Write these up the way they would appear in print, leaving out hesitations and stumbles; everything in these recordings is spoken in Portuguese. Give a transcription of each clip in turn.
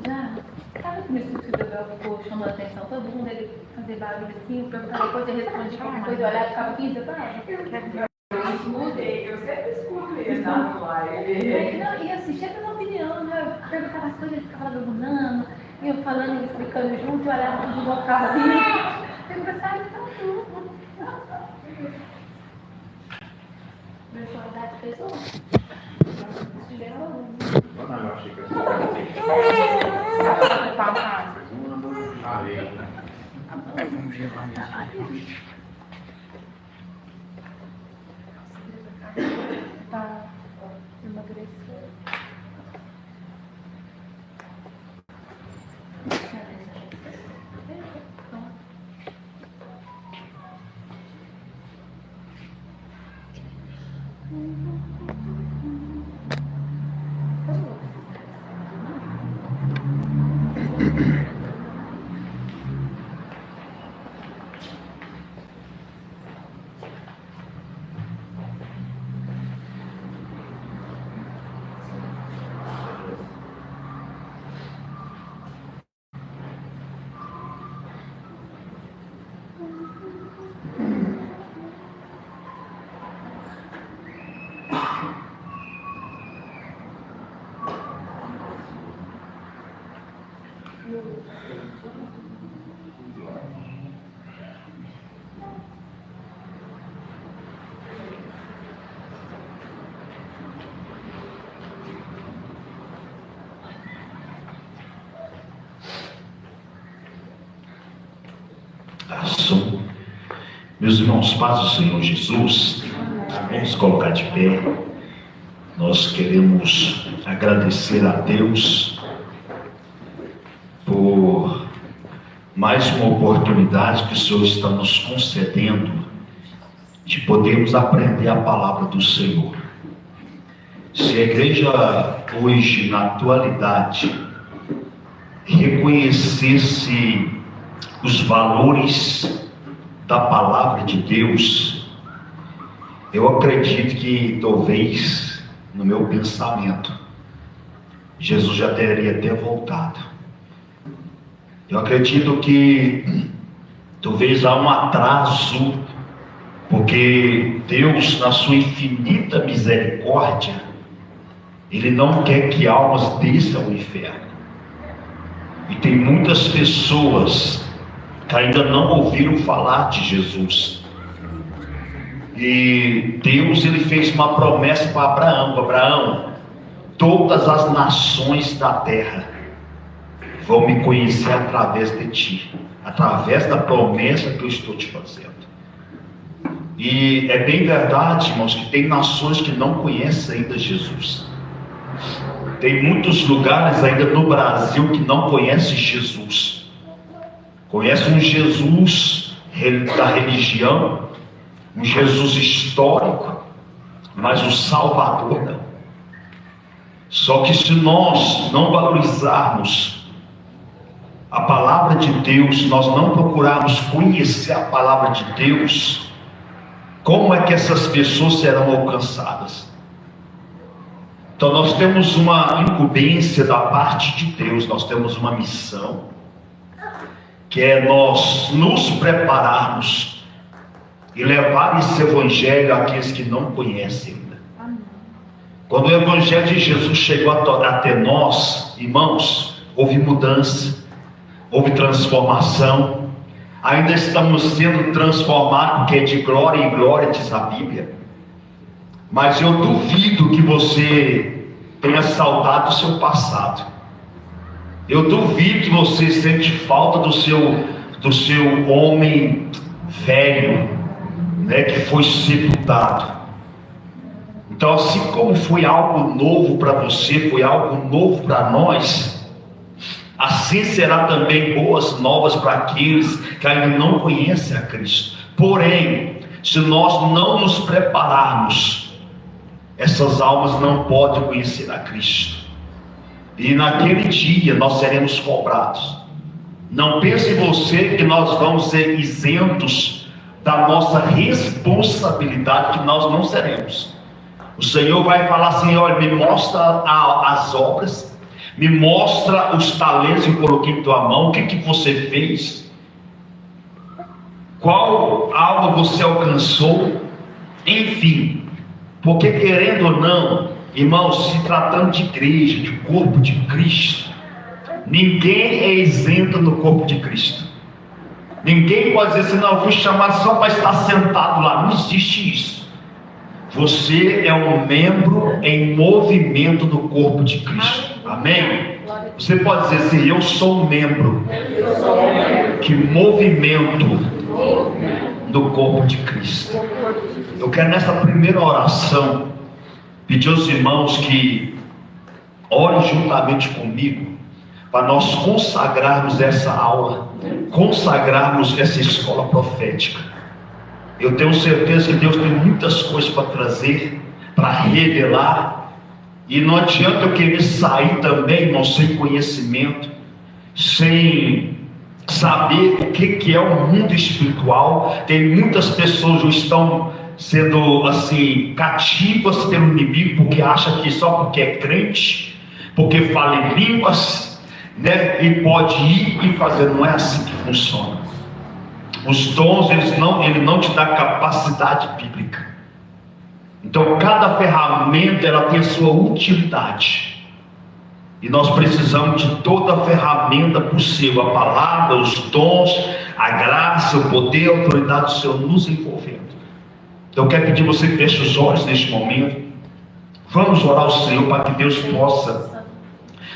Já, sabe que o meu escritor ficou chamando a atenção? Todo mundo ele fazer barulho assim, perguntar depois, eu respondi qualquer coisa, eu olhava e ficava 15 anos. Eu sempre escuto ele na live. Não, e assistia pela opinião, né? Eu perguntava as coisas, ele ficava perguntando, eu falando, explicando junto, eu olhava tudo no local ali. Eu gostava de falar tudo. Personalidade de pessoa. Vamos ver lá. Tá emagrecendo. Meus irmãos, paz do Senhor Jesus, vamos colocar de pé. Nós queremos agradecer a Deus por mais uma oportunidade que o Senhor está nos concedendo de podermos aprender a palavra do Senhor. Se a igreja hoje, na atualidade, reconhecesse os valores da palavra de Deus, eu acredito que talvez, no meu pensamento, Jesus já teria até voltado. Eu acredito que talvez há um atraso, porque Deus, na sua infinita misericórdia, Ele não quer que almas desçam ao inferno. E tem muitas pessoas que ainda não ouviram falar de Jesus. E Deus, Ele fez uma promessa para Abraão: Abraão, todas as nações da terra vão me conhecer através de ti, através da promessa que eu estou te fazendo. E é bem verdade, irmãos, que tem nações que não conhecem ainda Jesus. Tem muitos lugares ainda no Brasil que não conhecem Jesus. Conhece um Jesus da religião, um Jesus histórico, mas o Salvador não. Só que se nós não valorizarmos a palavra de Deus, nós não procurarmos conhecer a palavra de Deus, como é que essas pessoas serão alcançadas? Então nós temos uma incumbência da parte de Deus, nós temos uma missão, que é nós nos prepararmos e levar esse evangelho àqueles que não conhecem ainda. Quando o evangelho de Jesus chegou até nós, irmãos, houve mudança, houve transformação. Ainda estamos sendo transformados, porque é de glória em glória, diz a Bíblia. Mas eu duvido que você tenha saudade do seu passado. Eu duvido que você sente falta do seu homem velho, né, que foi sepultado. Então, assim como foi algo novo para você, foi algo novo para nós, assim será também boas novas para aqueles que ainda não conhecem a Cristo. Porém, se nós não nos prepararmos, essas almas não podem conhecer a Cristo. E naquele dia nós seremos cobrados. Não pense você que nós vamos ser isentos da nossa responsabilidade, que nós não seremos. O Senhor vai falar assim: olha, me mostra as obras, me mostra os talentos que eu coloquei em tua mão, o que você fez, qual algo você alcançou, enfim. Porque querendo ou não, irmãos, se tratando de igreja, de corpo de Cristo, ninguém é isento no corpo de Cristo. Ninguém pode dizer assim: não, eu fui chamado só para estar sentado lá. Não existe isso. Você é um membro em movimento do corpo de Cristo. Amém? Você pode dizer assim: eu sou um membro que movimento do corpo de Cristo. Eu quero nessa primeira oração pedir aos irmãos que orem juntamente comigo, para nós consagrarmos essa aula, consagrarmos essa escola profética. Eu tenho certeza que Deus tem muitas coisas para trazer, para revelar, e não adianta eu querer sair também, irmão, sem conhecimento, sem saber o que é o mundo espiritual. Tem muitas pessoas que estão sendo assim cativas pelo inimigo, porque acha que só porque é crente, porque fala em línguas, né, e pode ir e fazer. Não é assim que funciona. Os dons, ele não te dá capacidade bíblica. Então cada ferramenta, ela tem a sua utilidade, e nós precisamos de toda a ferramenta possível, a palavra, os dons, a graça, o poder, a autoridade do Senhor nos envolvendo. Então eu quero pedir que você feche os olhos neste momento. Vamos orar ao Senhor para que Deus possa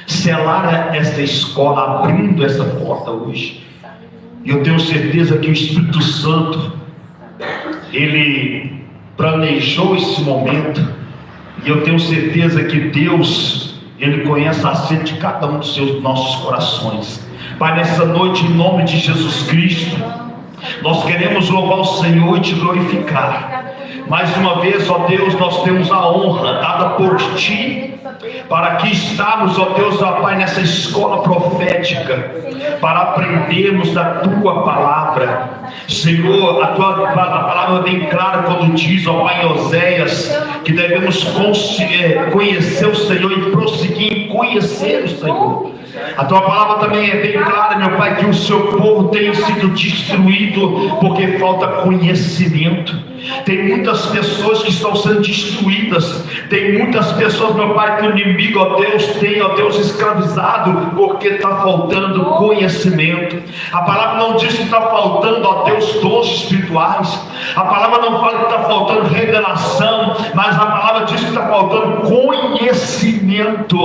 selar esta escola, abrindo essa porta hoje. E eu tenho certeza que o Espírito Santo, ele planejou esse momento, e eu tenho certeza que Deus, ele conhece a sede de cada um dos nossos corações. Pai, nessa noite, em nome de Jesus Cristo, nós queremos louvar o Senhor e te glorificar. Mais uma vez, ó Deus, nós temos a honra dada por Ti, para que estamos, ó Deus, ó Pai, nessa escola profética, para aprendermos da Tua palavra. Senhor, a palavra é bem clara quando diz, ó Pai, em Oséias, que devemos conhecer o Senhor e prosseguir em conhecer o Senhor. A Tua palavra também é bem clara, meu Pai, que o Seu povo tem sido destruído porque falta conhecimento. Tem muitas pessoas que estão sendo destruídas. Tem muitas pessoas, meu Pai, que o inimigo, ó Deus, tem, ó Deus, escravizado, porque está faltando conhecimento. A palavra não diz que está faltando, ó Deus, dons espirituais. A palavra não fala que está faltando revelação, mas a palavra diz que está faltando conhecimento.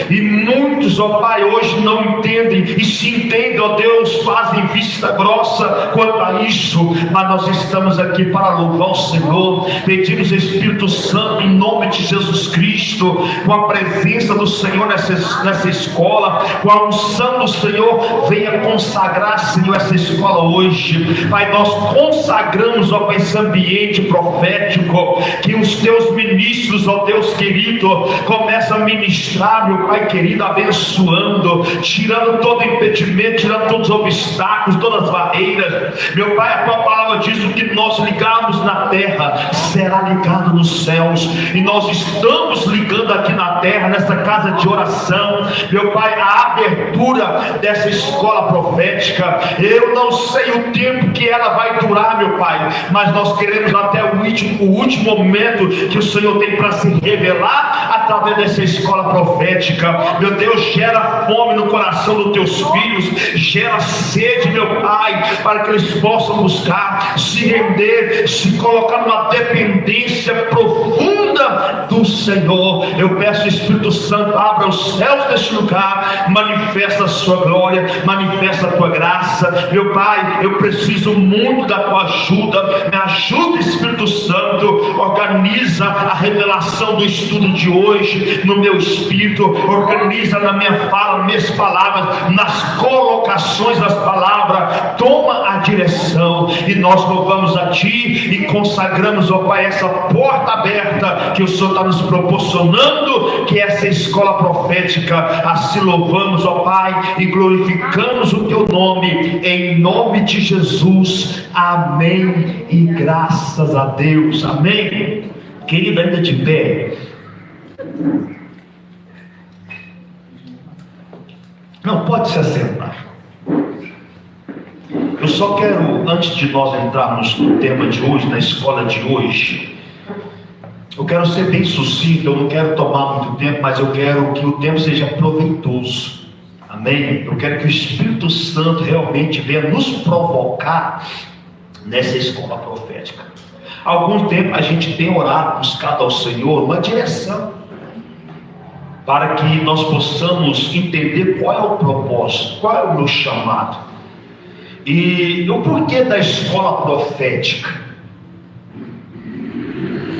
E muitos, ó Pai, hoje não entendem, e se entendem, ó Deus, fazem vista grossa quanto a isso. Mas nós estamos aqui para louvar o Senhor. Pedimos, Espírito Santo, em nome de Jesus Cristo, com a presença do Senhor nessa escola, com a unção do Senhor, venha consagrar, Senhor, essa escola hoje. Pai, nós consagramos, ó Pai, esse ambiente profético, que os Teus ministros, ó Deus querido, começam a ministrar, meu Pai querido, abençoando, tirando todo impedimento, tirando todos os obstáculos, todas as barreiras. Meu Pai, a Tua palavra diz: o que nós ligarmos na terra será ligado nos céus, e nós estamos ligando aqui na terra, nessa casa de oração, meu Pai, a abertura dessa escola profética. Eu não sei o tempo que ela vai durar, meu Pai, mas nós queremos até o último momento que o Senhor tem para se revelar através dessa escola profética. Meu Deus, gera fome no coração dos Teus filhos, gera sede, meu Pai, para que eles possam buscar, se render, se colocar numa dependência profunda do Senhor. Eu peço, Espírito Santo, abra os céus deste lugar, manifesta a Sua glória, manifesta a Tua graça. Meu Pai, eu preciso muito da Tua ajuda. Me ajuda, Espírito Santo, organiza a revelação do estudo de hoje no meu espírito, organiza na minha fala, nas minhas palavras, nas colocações das palavras, toma a direção, e nós louvamos a Ti e consagramos, ó Pai, essa porta aberta que o Senhor está nos proporcionando, que é essa escola profética. Assim louvamos, ó Pai, e glorificamos o Teu nome, em nome de Jesus, amém, e graças a Deus, amém. Querido, ainda de pé. Não, pode se assentar. Eu só quero, antes de nós entrarmos no tema de hoje, na escola de hoje, eu quero ser bem sucinto, eu não quero tomar muito tempo, mas eu quero que o tempo seja proveitoso, amém? Eu quero que o Espírito Santo realmente venha nos provocar nessa escola profética. Há algum tempo a gente tem orado, buscado ao Senhor uma direção, para que nós possamos entender qual é o propósito, qual é o meu chamado. E o porquê da escola profética?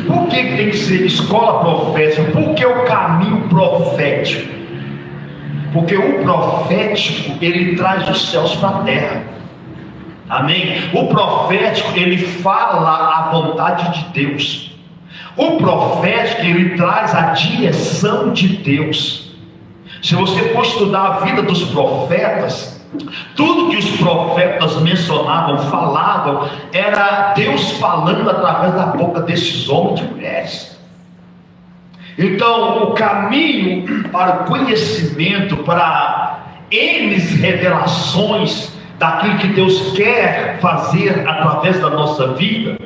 Por que tem que ser escola profética? Por que o caminho profético? Porque o profético, ele traz os céus para a terra. Amém? O profético, ele fala a vontade de Deus. O profético, ele traz a direção de Deus. Se você for estudar a vida dos profetas, tudo que os profetas mencionavam, falavam, era Deus falando através da boca desses homens e mulheres. Então, o caminho para o conhecimento, para N revelações daquilo que Deus quer fazer através da nossa vida,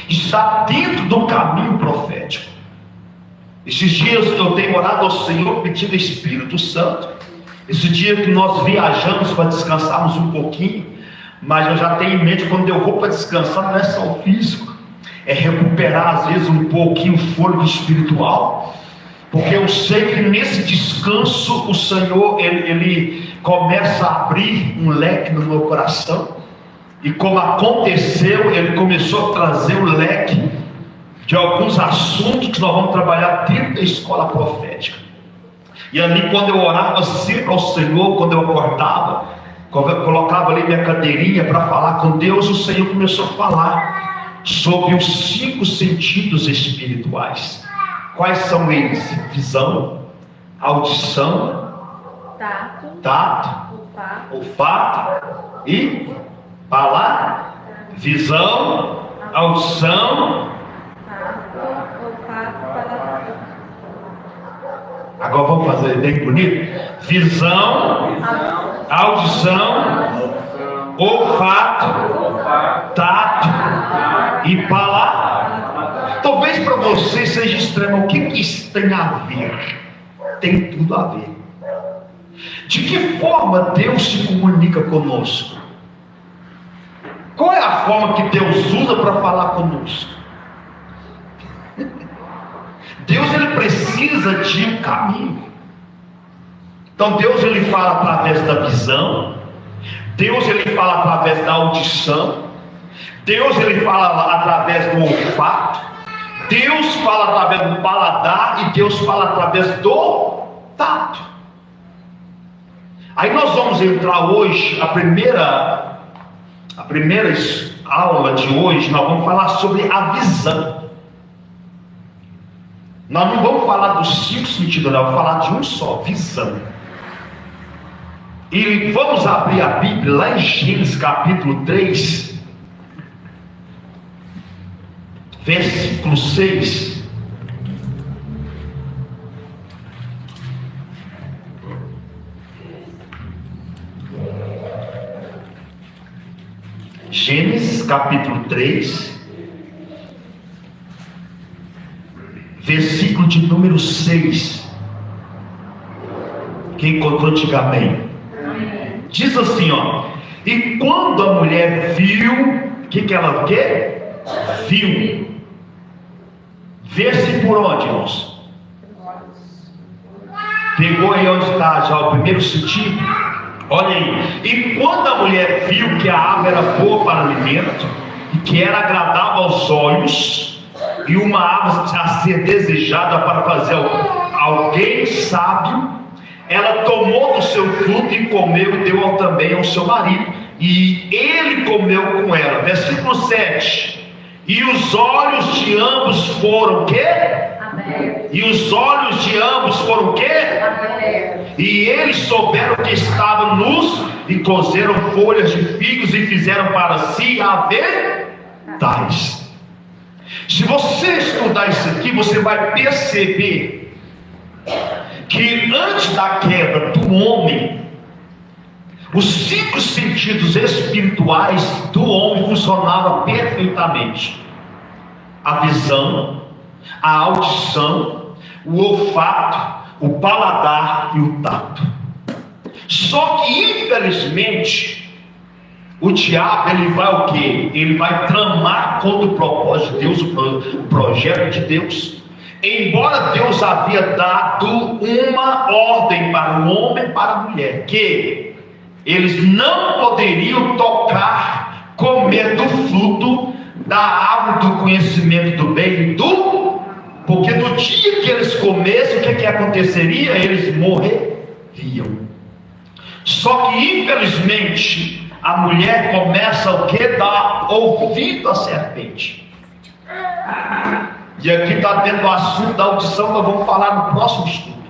está dentro do caminho profético. Esses dias eu tenho orado ao Senhor pedindo Espírito Santo. Esse dia que nós viajamos para descansarmos um pouquinho, mas eu já tenho em mente, quando eu vou para descansar, não é só o físico, é recuperar às vezes um pouquinho o fôlego espiritual, porque eu sei que nesse descanso o Senhor ele começa a abrir um leque no meu coração, e como aconteceu, ele começou a trazer o leque de alguns assuntos que nós vamos trabalhar dentro da escola profética. E ali, quando eu orava sempre ao Senhor, quando eu acordava, quando eu colocava ali minha cadeirinha para falar com Deus, o Senhor começou a falar sobre os 5 sentidos espirituais. Quais são eles? Visão, audição, tato, olfato e palavra. Visão, audição. Agora vamos fazer bem bonito. Visão, audição, olfato, tato e palavra. Talvez para você seja estranho. O que isso tem a ver? Tem tudo a ver. De que forma Deus se comunica conosco? Qual é a forma que Deus usa para falar conosco? Deus, ele precisa de um caminho. Então Deus, ele fala através da visão. Deus, ele fala através da audição. Deus, ele fala através do olfato. Deus fala através do paladar. E Deus fala através do tato. Aí nós vamos entrar hoje, a primeira aula de hoje, nós vamos falar sobre a visão. Nós não vamos falar dos 5 sentidos, não, vamos falar de um só, visão. E vamos abrir a Bíblia lá em Gênesis capítulo 3, versículo 6. Gênesis capítulo 3, versículo de número 6. Quem encontrou, diga amém. Diz assim, ó: e quando a mulher viu, o que ela quer? Viu. Vê-se por onde, irmãos? Pegou aí onde está já o primeiro sentido? Olha aí. E quando a mulher viu que a árvore era boa para alimento, e que era agradável aos olhos, e uma árvore a ser desejada para fazer alguém sábio, ela tomou do seu fruto e comeu e deu também ao seu marido, e ele comeu com ela. Versículo 7. E os olhos de ambos foram o quê? Aberto. E os olhos de ambos foram o quê? Aberto. E eles souberam que estavam nus e cozeram folhas de figos e fizeram para si aventais. Se você estudar isso aqui, você vai perceber que antes da queda do homem, os 5 sentidos espirituais do homem funcionavam perfeitamente: a visão, a audição, o olfato, o paladar e o tato. Só que infelizmente o diabo, ele vai o quê? Ele vai tramar contra o propósito de Deus, o projeto de Deus. Embora Deus havia dado uma ordem para o homem e para a mulher, que eles não poderiam tocar, comer do fruto da árvore do conhecimento do bem e do... Porque no dia que eles comessem, o que aconteceria? Eles morreriam. Só que infelizmente a mulher começa o que? Dar ouvido à serpente. E aqui está dentro do assunto da audição, nós vamos falar no próximo estudo.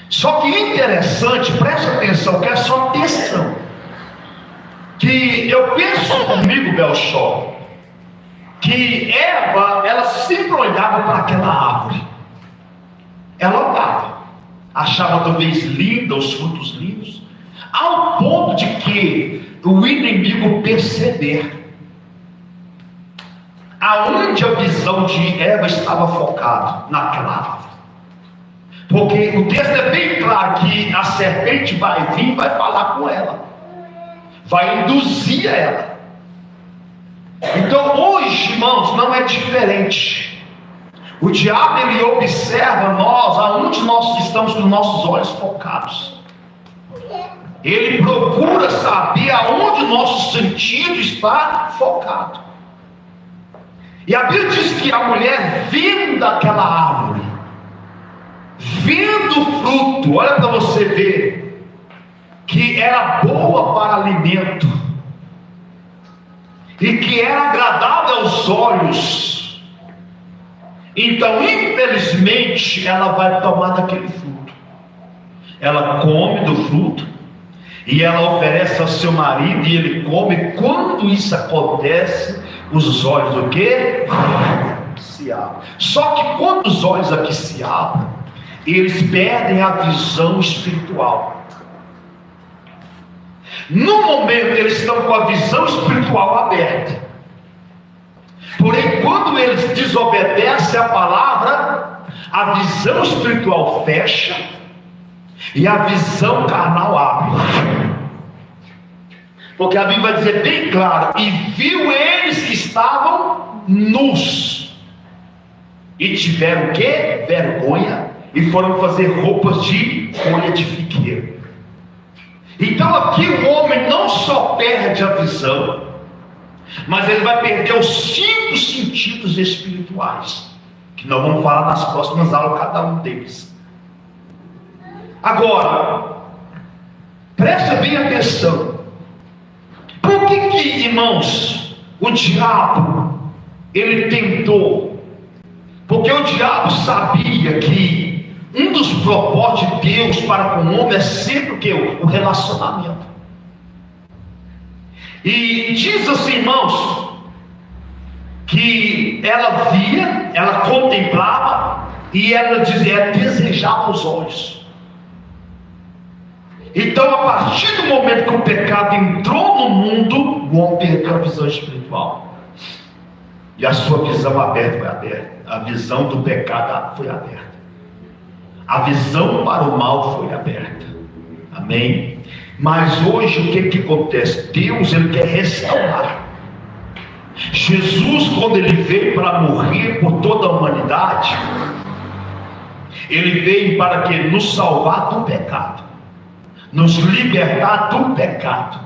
Só que interessante, preste atenção, que é só atenção, que eu penso comigo, Belchor, que Eva, ela sempre olhava para aquela árvore. Ela olhava, achava talvez linda, os frutos lindos, ao ponto de que o inimigo perceber aonde a visão de Eva estava focada, naquela árvore. Porque o texto é bem claro que a serpente vai vir e vai falar com ela, vai induzir ela. Então hoje, irmãos, não é diferente. O diabo, ele observa nós, aonde nós estamos com os nossos olhos focados. Ele procura saber aonde o nosso sentido está focado. E a Bíblia diz que a mulher, vindo daquela árvore, vendo o fruto, olha para você ver, que era boa para alimento, e que era agradável aos olhos, então infelizmente ela vai tomar daquele fruto. Ela come do fruto, e ela oferece ao seu marido, e ele come. Quando isso acontece, os olhos o quê? Se abrem. Só que quando os olhos aqui se abrem, eles perdem a visão espiritual. No momento eles estão com a visão espiritual aberta, porém quando eles desobedecem a palavra, a visão espiritual fecha e a visão carnal abre. Porque a Bíblia vai dizer bem claro: e viu eles que estavam nus, e tiveram o quê? Vergonha, e foram fazer roupas de folha de figueira. Então aqui o homem não só perde a visão, mas ele vai perder os 5 sentidos espirituais, que nós vamos falar nas próximas aulas, cada um deles. Agora, presta bem atenção. Por que, irmãos, o diabo, ele tentou? Porque o diabo sabia que um dos propósitos de Deus para com o homem é sempre o que? O relacionamento. E diz assim, irmãos, que ela via, ela contemplava, e ela dizia, desejava os olhos. Então, a partir do momento que o pecado entrou no mundo, o homem perdeu a visão espiritual. E a sua visão aberta foi aberta. A visão do pecado foi aberta. A visão para o mal foi aberta. Amém? Mas hoje o que acontece? Deus, ele quer restaurar. Jesus, quando ele veio para morrer por toda a humanidade, ele veio para que nos salvar do pecado, nos libertar do pecado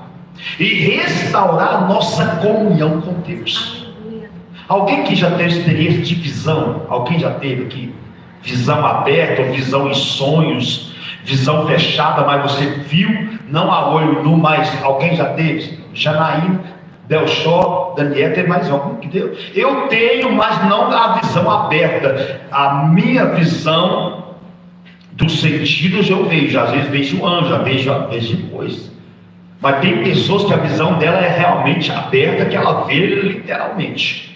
e restaurar a nossa comunhão com Deus. Alguém que já teve experiência de visão? Alguém já teve aqui? Visão aberta, ou visão em sonhos, visão fechada, mas você viu, não a olho nu, mas alguém já teve? Janaína, Belchó, Daniel, tem mais algum que deu? Eu tenho, mas não a visão aberta. A minha visão dos sentidos eu vejo, às vezes vejo anjo, às vezes coisa. Mas tem pessoas que a visão dela é realmente aberta, que ela vê literalmente.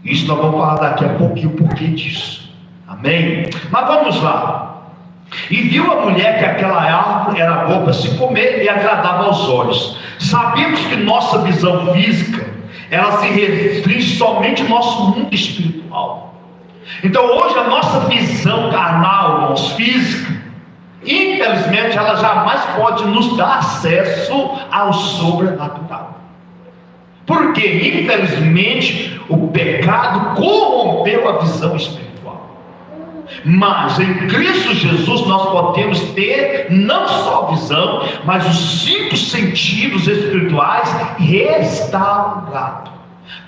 Isso nós vamos falar daqui a pouquinho o porquê disso. Amém? Mas vamos lá. E viu a mulher que aquela árvore era boa para se comer e agradava aos olhos. Sabemos que nossa visão física, ela se restringe somente ao nosso mundo espiritual. Então hoje a nossa visão carnal, irmãos, física, infelizmente ela jamais pode nos dar acesso ao sobrenatural. Porque infelizmente o pecado corrompeu a visão espiritual. Mas em Cristo Jesus nós podemos ter não só a visão, mas os 5 sentidos espirituais restaurados.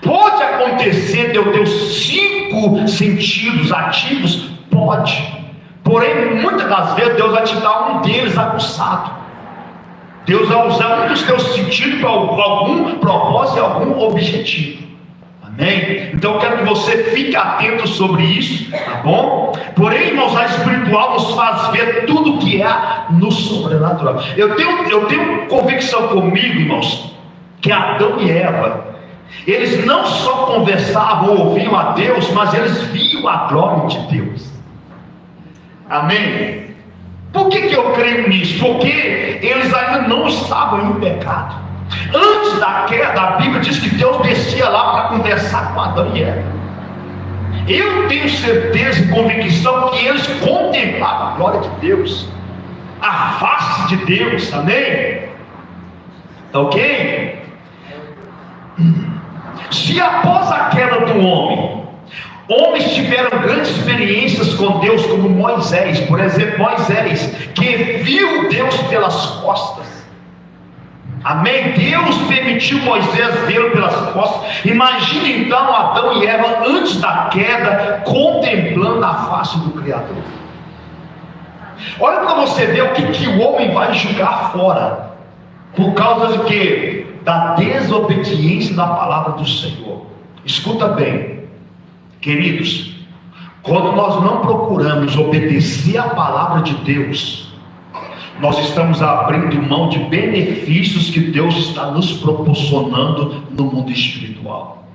Pode acontecer de eu ter os 5 sentidos ativos? Pode. Porém, muitas das vezes Deus vai te dar um deles aguçado. Deus vai usar um dos teus sentidos para algum propósito e algum objetivo. Amém? Então eu quero que você fique atento sobre isso, tá bom? Porém, irmãos, a espiritual nos faz ver tudo que há no sobrenatural. Eu tenho convicção comigo, irmãos, que Adão e Eva, eles não só conversavam ou ouviam a Deus, mas eles viam a glória de Deus. Amém? Por que eu creio nisso? Porque eles ainda não estavam em pecado. Antes da queda, a Bíblia diz que Deus descia lá para conversar com Adão e Eva. Eu tenho certeza e convicção que eles contemplavam a glória de Deus, a face de Deus. Amém? Tá ok? Se após a queda do homem, homens tiveram grandes experiências com Deus, como Moisés, por exemplo, Moisés, que viu Deus pelas costas. Amém? Deus permitiu Moisés vê-lo pelas costas. Imagine então Adão e Eva antes da queda, contemplando a face do Criador. Olha para você ver o que o homem vai julgar fora, por causa de quê? Da desobediência da palavra do Senhor. Escuta bem, queridos, quando nós não procuramos obedecer a palavra de Deus, nós estamos abrindo mão de benefícios que Deus está nos proporcionando no mundo espiritual.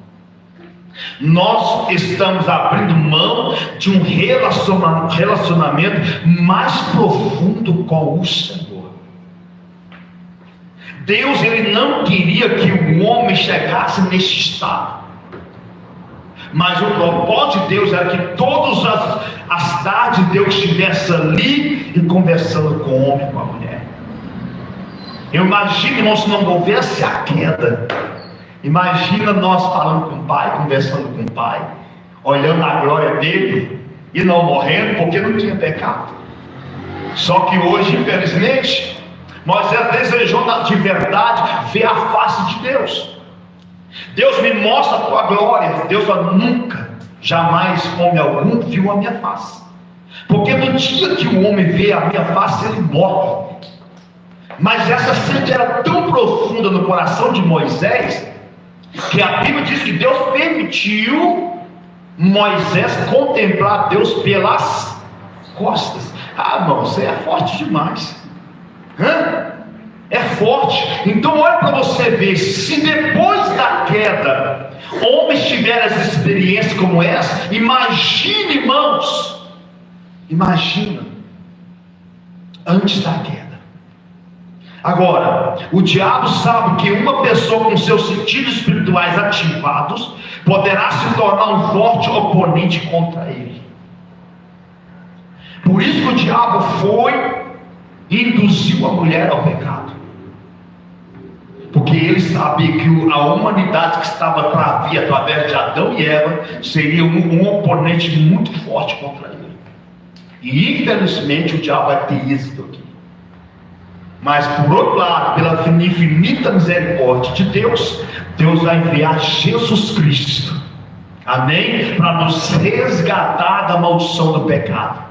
Nós estamos abrindo mão de um relacionamento mais profundo com o Senhor. Deus, ele não queria que o homem chegasse nesse estado, mas o propósito de Deus era que todas as tardes Deus estivesse ali e conversando com o homem e com a mulher. Eu imagino, irmão, se não houvesse a queda, imagina nós falando com o Pai, conversando com o Pai, olhando a glória dele e não morrendo, porque não tinha pecado. Só que hoje, infelizmente, Moisés desejou de verdade ver a face de Deus. Deus me mostra a tua glória. Deus fala, nunca, jamais homem algum viu a minha face. Porque no dia que o homem vê a minha face, ele morre. Mas essa sede era tão profunda no coração de Moisés, que a Bíblia diz que Deus permitiu Moisés contemplar Deus pelas costas. Ah, irmão, você é forte demais. É forte. Então olha para você ver, se depois da queda homens tiveram as experiências como essa, imagine, irmãos, imagina antes da queda. Agora, o diabo sabe que uma pessoa com seus sentidos espirituais ativados poderá se tornar um forte oponente contra ele. Por isso que o diabo foi e induziu a mulher ao pecado, porque ele sabia que a humanidade que estava para vir através de Adão e Eva seria um oponente muito forte contra ele. E infelizmente o diabo vai ter êxito aqui. Mas por outro lado, pela infinita misericórdia de Deus, Deus vai enviar Jesus Cristo, amém? Para nos resgatar da maldição do pecado,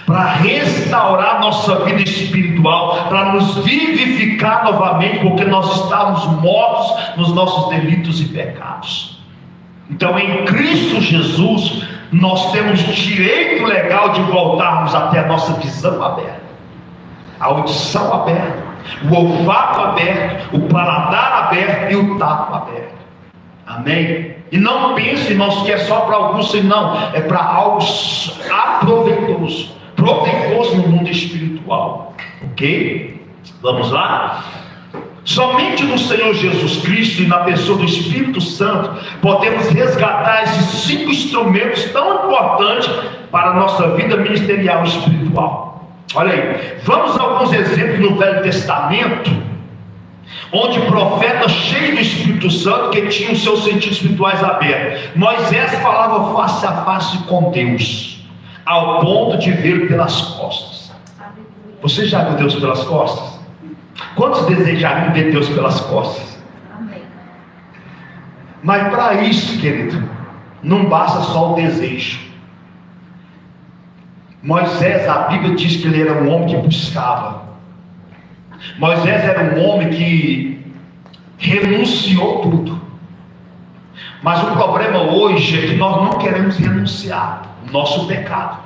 para restaurar nossa vida espiritual, para nos vivificar novamente, porque nós estávamos mortos nos nossos delitos e pecados. Então, em Cristo Jesus, nós temos direito legal de voltarmos até a nossa visão aberta, a audição aberta, o olfato aberto, o paladar aberto e o tato aberto. Amém? E não pense, irmãos, que é só para alguns, não, é para algo proveitoso no mundo espiritual. Ok? Vamos lá? Somente no Senhor Jesus Cristo e na pessoa do Espírito Santo podemos resgatar esses 5 instrumentos tão importantes para a nossa vida ministerial e espiritual. Olha aí, vamos a alguns exemplos no Velho Testamento, onde profetas cheios do Espírito Santo, que tinham seus sentidos espirituais abertos. Moisés falava face a face com Deus, ao ponto de ver pelas costas. Você já viu Deus pelas costas? Quantos desejariam ver Deus pelas costas? Amém. Mas para isso, querido, não basta só o desejo. Moisés, a Bíblia diz que ele era um homem que buscava. Moisés era um homem que renunciou tudo. Mas o problema hoje é que nós não queremos renunciar o nosso pecado.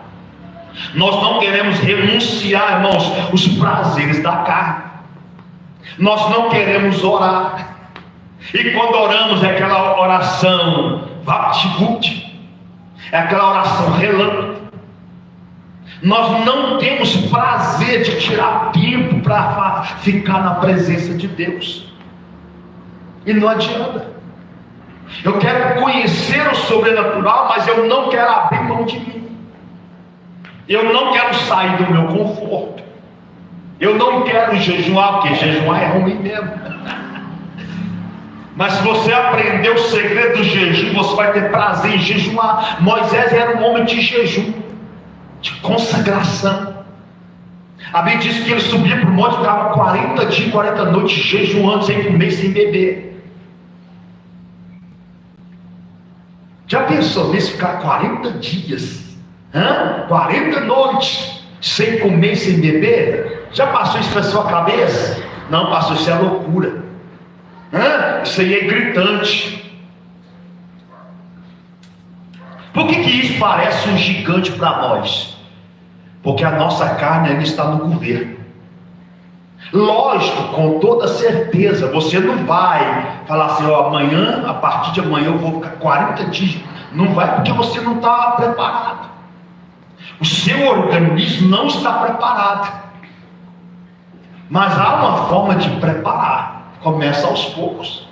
Nós não queremos renunciar, irmãos, os prazeres da carne. Nós não queremos orar. E quando oramos é aquela oração vapt-vupt, é aquela oração relâmpago. Nós não temos prazer de tirar tempo para ficar na presença de Deus. E não adianta. Eu quero conhecer o sobrenatural, mas eu não quero abrir mão de mim. Eu não quero sair do meu conforto. Eu não quero jejuar, porque jejuar é ruim mesmo. Mas se você aprender o segredo do jejum, você vai ter prazer em jejuar. Moisés era um homem de jejum, de consagração. A Bíblia diz que ele subia para o monte e ficava 40 dias, 40 noites jejuando, sem comer, sem beber. Já pensou nisso, ficar 40 dias, 40 noites, sem comer, sem beber? Já passou isso pela sua cabeça? Não, pastor, isso é loucura. Isso aí é gritante. Por que isso parece um gigante para nós? Porque a nossa carne ainda está no governo. Lógico, com toda certeza, você não vai falar assim, amanhã, a partir de amanhã eu vou ficar 40 dias. Não vai, porque você não está preparado. O seu organismo não está preparado. Mas há uma forma de preparar. Começa aos poucos.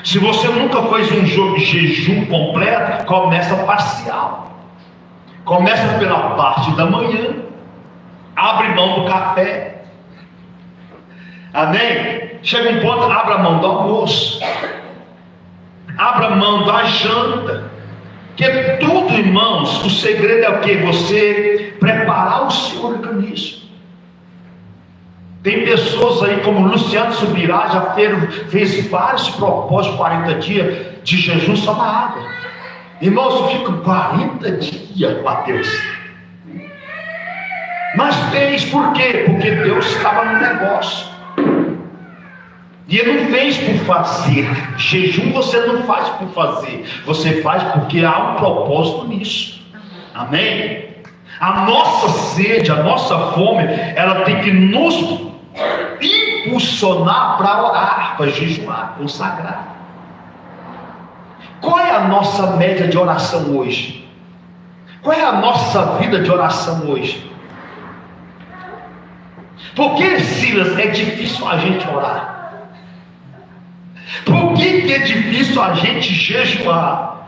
Se você nunca fez um jejum completo, começa parcial. Começa pela parte da manhã. Abre mão do café. Amém? Chega um ponto, abra mão do almoço. Abra mão da janta. Porque tudo, irmãos, o segredo é o que? Você preparar o seu organismo. Tem pessoas aí como Luciano Subirá, já fez vários propósitos de 40 dias de jejum só na água. Irmãos, fica 40 dias, Mateus. Mas fez por quê? Porque Deus estava no negócio. E Ele não fez por fazer. Jejum você não faz por fazer. Você faz porque há um propósito nisso. Amém? A nossa sede, a nossa fome, ela tem que nos impulsionar para orar, para jejuar, consagrar. Qual é a nossa média de oração hoje? Qual é a nossa vida de oração hoje? Por que, Silas, é difícil a gente orar? Por que é difícil a gente jejuar?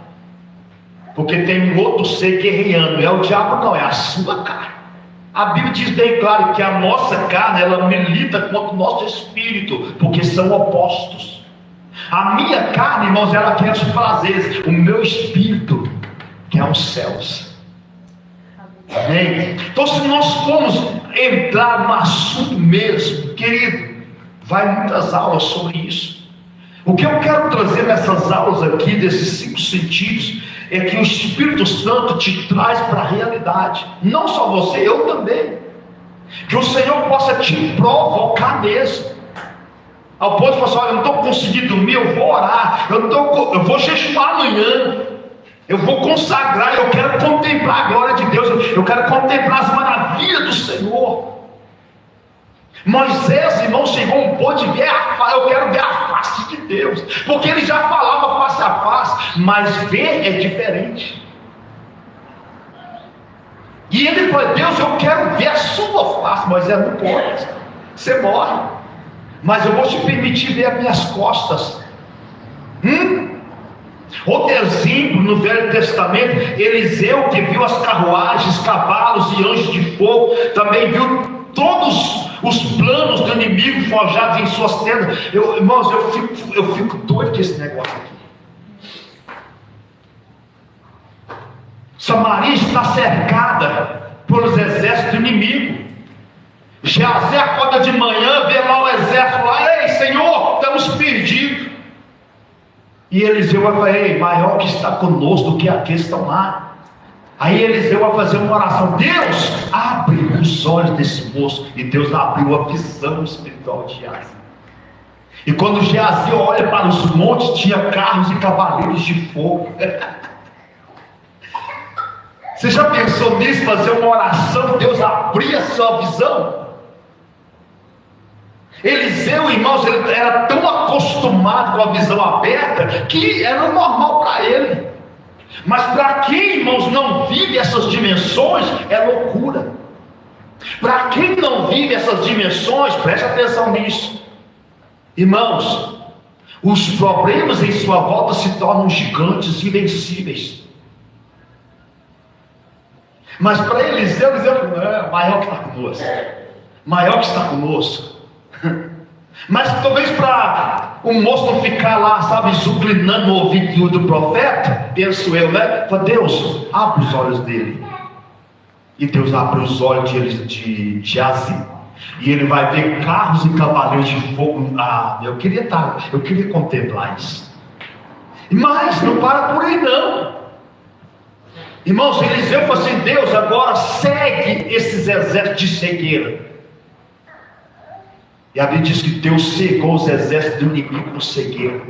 Porque tem um outro ser guerreando. É o diabo, não, é a sua carne. A Bíblia diz bem claro que a nossa carne, ela milita contra o nosso espírito, porque são opostos. A minha carne, irmãos, ela quer os prazeres. O meu espírito quer os céus. Amém? Então, se nós formos entrar no assunto mesmo, querido, vai muitas aulas sobre isso. O que eu quero trazer nessas aulas aqui, desses 5 sentidos, é que o Espírito Santo te traz para a realidade. Não só você, eu também. Que o Senhor possa te provocar mesmo. Ao ponto de falar assim, olha, eu não estou conseguindo dormir, eu vou orar, eu vou jejuar amanhã, eu vou consagrar, eu quero contemplar a glória de Deus, eu quero contemplar as maravilhas do Senhor. Moisés, irmão, chegou um ponto de ver eu quero ver a face de Deus, porque ele já falava face a face, mas ver é diferente. E ele falou, Deus, eu quero ver a sua face. Moisés, não pode, você morre, mas eu vou te permitir ver as minhas costas. Outro exemplo no Velho Testamento, Eliseu, que viu as carruagens, cavalos e anjos de fogo, também viu todos os planos do inimigo forjados em suas tendas. Irmãos, eu fico doido com esse negócio aqui. Samaria está cercada pelos exércitos do inimigo. Geazi acorda de manhã, vê lá o exército lá, ei Senhor, estamos perdidos. E Eliseu vai falar, ei, maior que está conosco do que aqueles estão lá. Aí Eliseu vai fazer uma oração, Deus, abre os olhos desse moço. E Deus abriu a visão espiritual de Geazi. E quando Geazi olha para os montes, tinha carros e cavaleiros de fogo. Você já pensou nisso, fazer uma oração, Deus abrir a sua visão? Eliseu, irmãos, ele era tão acostumado com a visão aberta, que era normal para ele. Mas para quem, irmãos, não vive essas dimensões, é loucura. Para quem não vive essas dimensões, preste atenção nisso. Irmãos, os problemas em sua volta se tornam gigantes, invencíveis. Mas para Eliseu falou, maior que está conosco. Maior que está conosco. Mas talvez para o moço não ficar lá, sabe, zuclinando no ouvido do profeta, penso eu, né? Fala, Deus, abre os olhos dele. E Deus abre os olhos de Geazi. E ele vai ver carros e cavaleiros de fogo. Eu queria contemplar isso. Mas não para por aí não. Irmãos, Eliseu falou assim, Deus, agora segue esses exércitos de cegueira. E a Bíblia diz que Deus cegou os exércitos do inimigo com cegueira.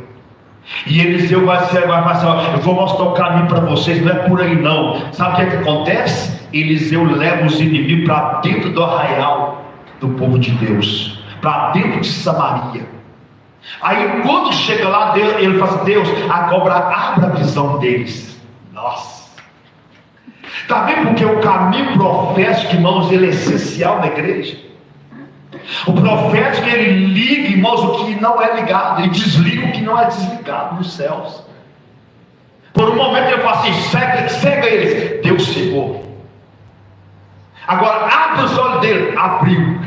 E Eliseu vai falar assim, eu vou mostrar o caminho para vocês, não é por aí não. Sabe o que acontece? Eliseu leva os inimigos para dentro do arraial do povo de Deus, para dentro de Samaria. Aí quando chega lá, ele fala assim, Deus, agora abra a visão deles. Nossa! Está vendo porque o caminho profético, irmãos, ele é essencial na igreja? O profético, ele liga, irmãos, o que não é ligado, ele desliga o que não é desligado nos céus. Por um momento ele fala assim, cega eles. Deus cegou. Agora abre os olhos dele. Abriu.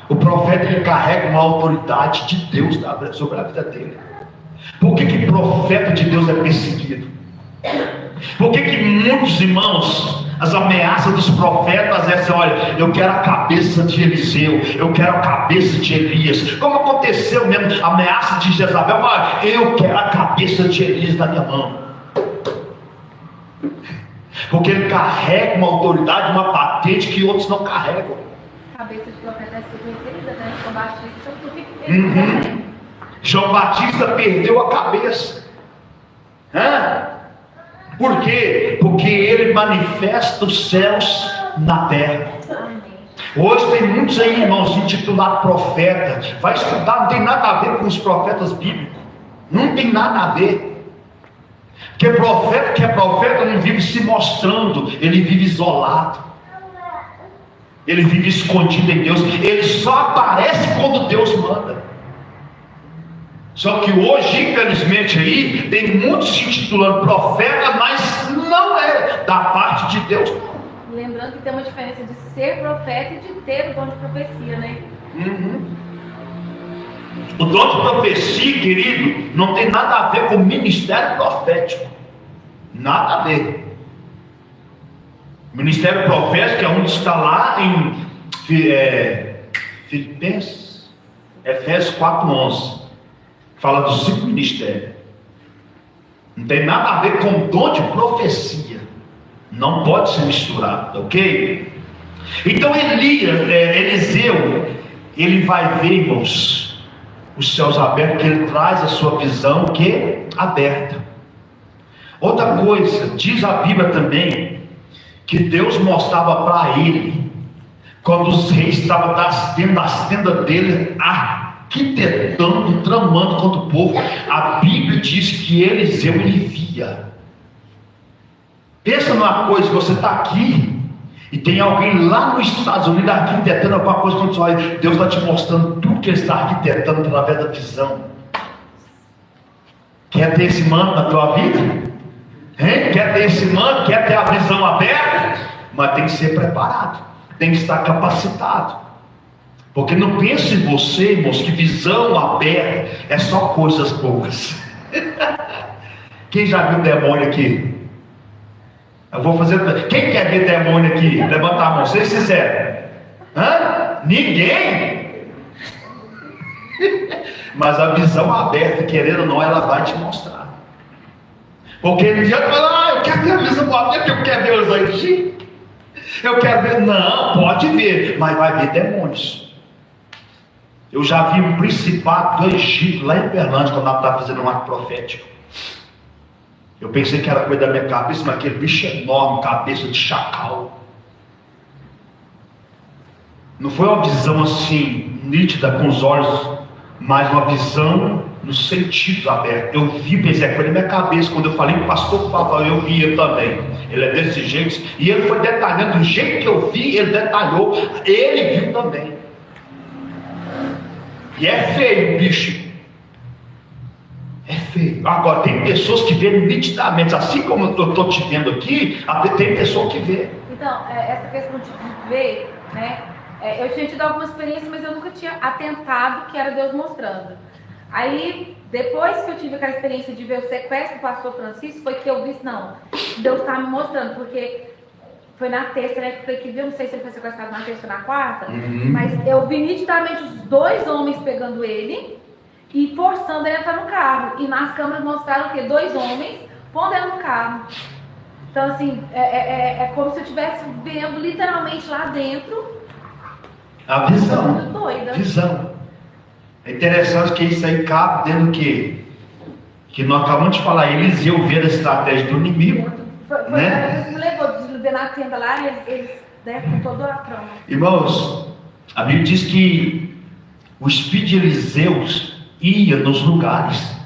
O profeta, ele carrega uma autoridade de Deus sobre a vida dele. Por que profeta de Deus é perseguido? Por que muitos irmãos, as ameaças dos profetas é assim, olha, eu quero a cabeça de Eliseu, eu quero a cabeça de Elias, como aconteceu mesmo, a ameaça de Jezabel, olha, eu quero a cabeça de Elias na minha mão, porque ele carrega uma autoridade, uma patente que outros não carregam. A cabeça de profeta é super querida, né? João Batista, por que ele João Batista perdeu a cabeça. Por quê? Porque ele manifesta os céus na terra. Hoje tem muitos aí, irmãos, intitulados profeta. Vai estudar, não tem nada a ver com os profetas bíblicos. Não tem nada a ver. Porque profeta que é profeta não vive se mostrando, ele vive isolado. Ele vive escondido em Deus. Ele só aparece quando Deus manda. Só que hoje, infelizmente, aí tem muitos se intitulando profeta, mas não é da parte de Deus. Lembrando que tem uma diferença de ser profeta e de ter o dom de profecia, né? O dom de profecia, querido, não tem nada a ver com o ministério profético. Nada a ver. O ministério profético é onde está lá em Filipenses, Efésios 4:11. Fala dos 5 ministérios. Não tem nada a ver com dom de profecia. Não pode ser misturado, ok? Então Eliseu, ele vai ver, irmãos, os céus abertos, que ele traz a sua visão aberta. Outra coisa, diz a Bíblia também, que Deus mostrava para ele, quando os reis estavam dentro das tendas dele, arquitetando, tramando contra o povo, a Bíblia diz que Eliseu ele via. Pensa numa coisa, você está aqui e tem alguém lá nos Estados Unidos arquitetando alguma coisa contra o seu. Deus está te mostrando tudo que ele está arquitetando através da visão. Quer ter esse manto na tua vida? Hein? Quer ter esse manto? Quer ter a visão aberta? Mas tem que ser preparado, tem que estar capacitado. Porque não pense em você, irmãos, que visão aberta é só coisas boas. Quem já viu demônio aqui? Eu vou fazer. Quem quer ver demônio aqui? Levanta a mão, seja sincero. Ninguém? Mas a visão aberta, querendo ou não, ela vai te mostrar. Porque não adianta falar, eu quero ter a visão aberta, eu quero ver os anjos. Eu quero ver. Não, pode ver, mas vai ver demônios. Eu já vi um principado do Egito, lá em Berlândia, quando eu estava fazendo um ato profético. Eu pensei que era coisa da minha cabeça, mas aquele bicho enorme, cabeça de chacal. Não foi uma visão assim, nítida com os olhos, mas uma visão nos sentidos abertos. Eu vi, pensei, é coisa da minha cabeça. Quando eu falei com o pastor Fábio, eu vi ele também. Ele é desse jeito, e ele foi detalhando, do jeito que eu vi, ele detalhou, ele viu também. E é feio, bicho. É feio. Agora, tem pessoas que veem nitidamente, assim como eu estou te vendo aqui, tem pessoa que vê. Então, essa questão de ver, né? Eu tinha tido alguma experiência, mas eu nunca tinha atentado que era Deus mostrando. Aí, depois que eu tive aquela experiência de ver o sequestro do pastor Francisco, foi que eu vi, não, Deus está me mostrando, porque foi na terça, né, que foi que viu, não sei se ele foi sequestrado na terça ou na quarta, mas eu vi nitidamente os 2 homens pegando ele e forçando ele a entrar no carro. E nas câmeras mostraram o quê? 2 homens pondo ele no carro. Então, assim, é como se eu estivesse vendo literalmente lá dentro. A visão. Muito doida. Visão. É interessante que isso aí cabe dentro do quê? Que nós acabamos de falar, Eliseu ver a estratégia do inimigo. Foi né? que me levou de ver na tenda lá, eles com toda a trama. Irmãos, a Bíblia diz que o espírito de Eliseu ia nos lugares.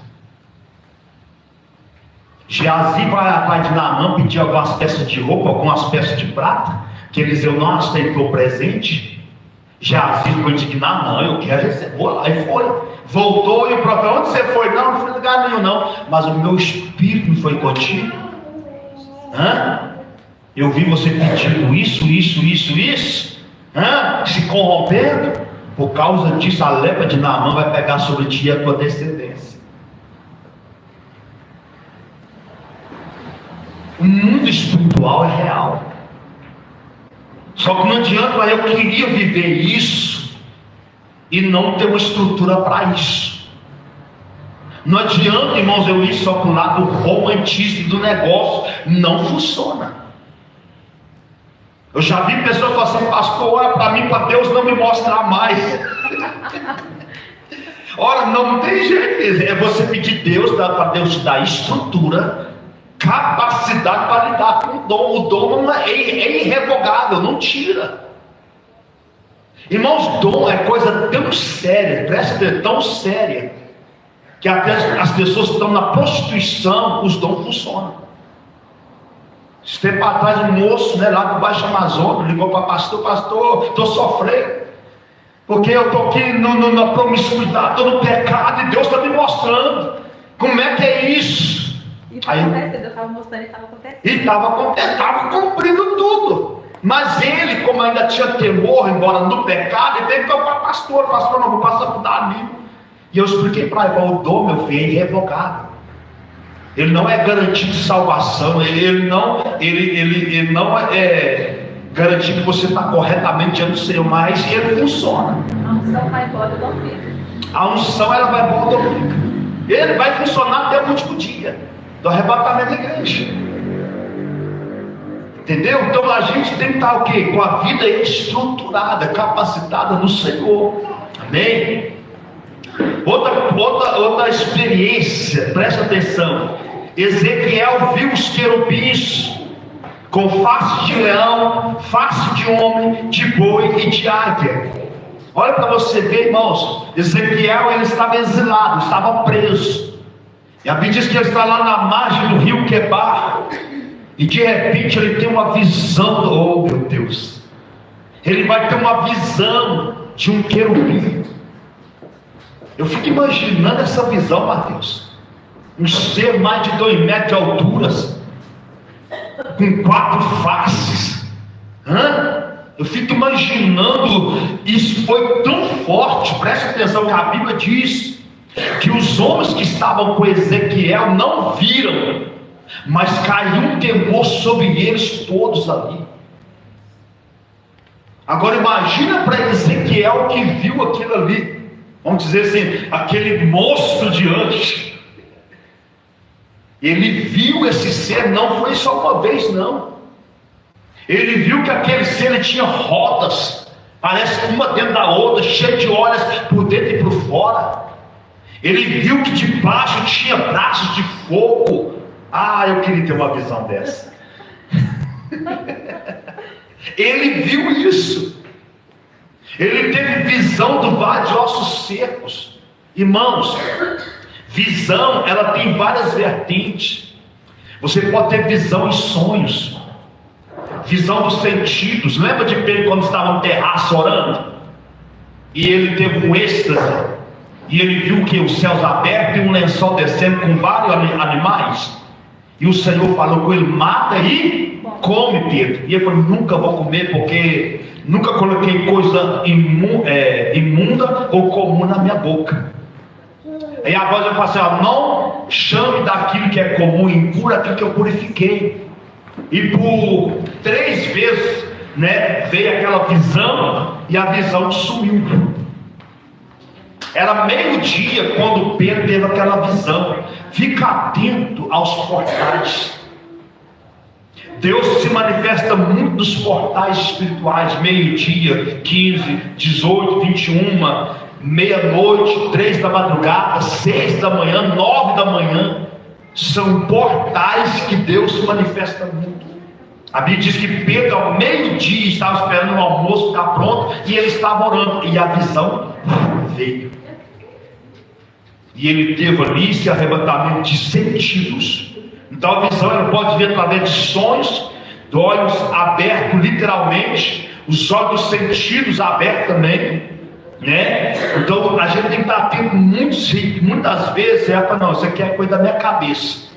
Geazi vai atrás de Naamã pedir algumas peças de roupa, algumas peças de prata, que Eliseu não aceitou presente. Geazi ficou indignado, não, eu quero receber, vou lá, e foi. Voltou e o profeta, onde você foi? Não fui em lugar nenhum não, mas o meu espírito não foi contigo. Eu vi você pedindo isso, se corrompendo. Por causa disso, a lepra de Naamã vai pegar sobre ti e a tua descendência. O mundo espiritual é real. Só que não adianta, eu queria viver isso e não ter uma estrutura para isso. Não adianta, irmãos, eu ir só para o lado romantismo do negócio. Não funciona. Eu já vi pessoas falando assim, pastor, olha para mim, para Deus não me mostrar mais. Ora, não tem jeito. É você pedir Deus, para Deus te dar estrutura, capacidade para lidar com o dom. O dom não é irrevogável, não tira. Irmãos, dom é coisa tão séria, presta atenção, tão séria, que até as pessoas que estão na prostituição, os dons funcionam. Esse tempo atrás, um moço, lá do Baixo Amazonas ligou para pastor, estou sofrendo, porque eu estou aqui na promiscuidade, estou no pecado, e Deus está me mostrando como é que é isso. E estava acontecendo, eu estava mostrando e estava acontecendo. E estava cumprindo tudo. Mas ele, como ainda tinha temor, embora no pecado, ele teve que falar, pastor, não vou passar por dar amigo. E eu expliquei para ele, o dom, meu filho, é irrevogável. Ele não é garantia de salvação, ele não é garantia que você está corretamente diante do Senhor, mas ele funciona. A unção vai embora, eu não fico. A unção, ela vai embora, eu fico. Ele vai funcionar até o último dia do arrebatamento da igreja. Entendeu? Então a gente tem que estar o quê? Com a vida estruturada, capacitada no Senhor. Amém? Outra experiência, presta atenção. Ezequiel viu os querubins com face de leão, face de homem, de boi e de águia. Olha para você ver, irmãos. Ezequiel, ele estava exilado, estava preso. E a Bíblia diz que ele está lá na margem do rio Quebar. E de repente ele tem uma visão, oh meu Deus, ele vai ter uma visão de um querubim. Eu fico imaginando essa visão, Mateus. Um ser mais de 2 metros de altura, com 4 faces. Eu fico imaginando, isso foi tão forte. Presta atenção que a Bíblia diz que os homens que estavam com Ezequiel não viram, mas caiu um temor sobre eles todos ali. Agora imagina para Ezequiel que viu aquilo ali, vamos dizer assim, aquele monstro diante. Ele viu esse ser, não foi só uma vez não. Ele viu que aquele ser ele tinha rodas, parece uma dentro da outra, cheia de olhos por dentro e por fora. Ele viu que debaixo tinha braços de fogo. Eu queria ter uma visão dessa. Ele viu isso. Ele teve visão do vale de ossos secos. Irmãos, visão, ela tem várias vertentes. Você pode ter visão em sonhos, visão dos sentidos. Lembra de Pedro quando estava no terraço orando? E ele teve um êxtase. E ele viu que os céus abertos e um lençol descendo com vários animais. E o Senhor falou com ele: mata e come, Pedro. E ele falou: nunca vou comer, porque nunca coloquei coisa imunda ou comum na minha boca. Aí a voz vai falar assim: não chame daquilo que é comum e impuro aquilo que eu purifiquei. E por 3 vezes, veio aquela visão, e a visão sumiu. Era meio-dia quando Pedro teve aquela visão. Fica atento aos portais. Deus se manifesta muito nos portais espirituais. Meio-dia, 15, 18, 21, meia-noite, 3 da madrugada, 6 da manhã, 9 da manhã. São portais que Deus se manifesta muito. A Bíblia diz que Pedro ao meio-dia estava esperando o almoço ficar pronto, e ele estava orando, e a visão veio. E ele teve ali esse arrebatamento de sentidos. Então a visão ela pode vir através de sonhos, de olhos abertos literalmente, os olhos dos sentidos abertos também, Então a gente tem que estar atento muitas vezes. Não, isso aqui é coisa da minha cabeça.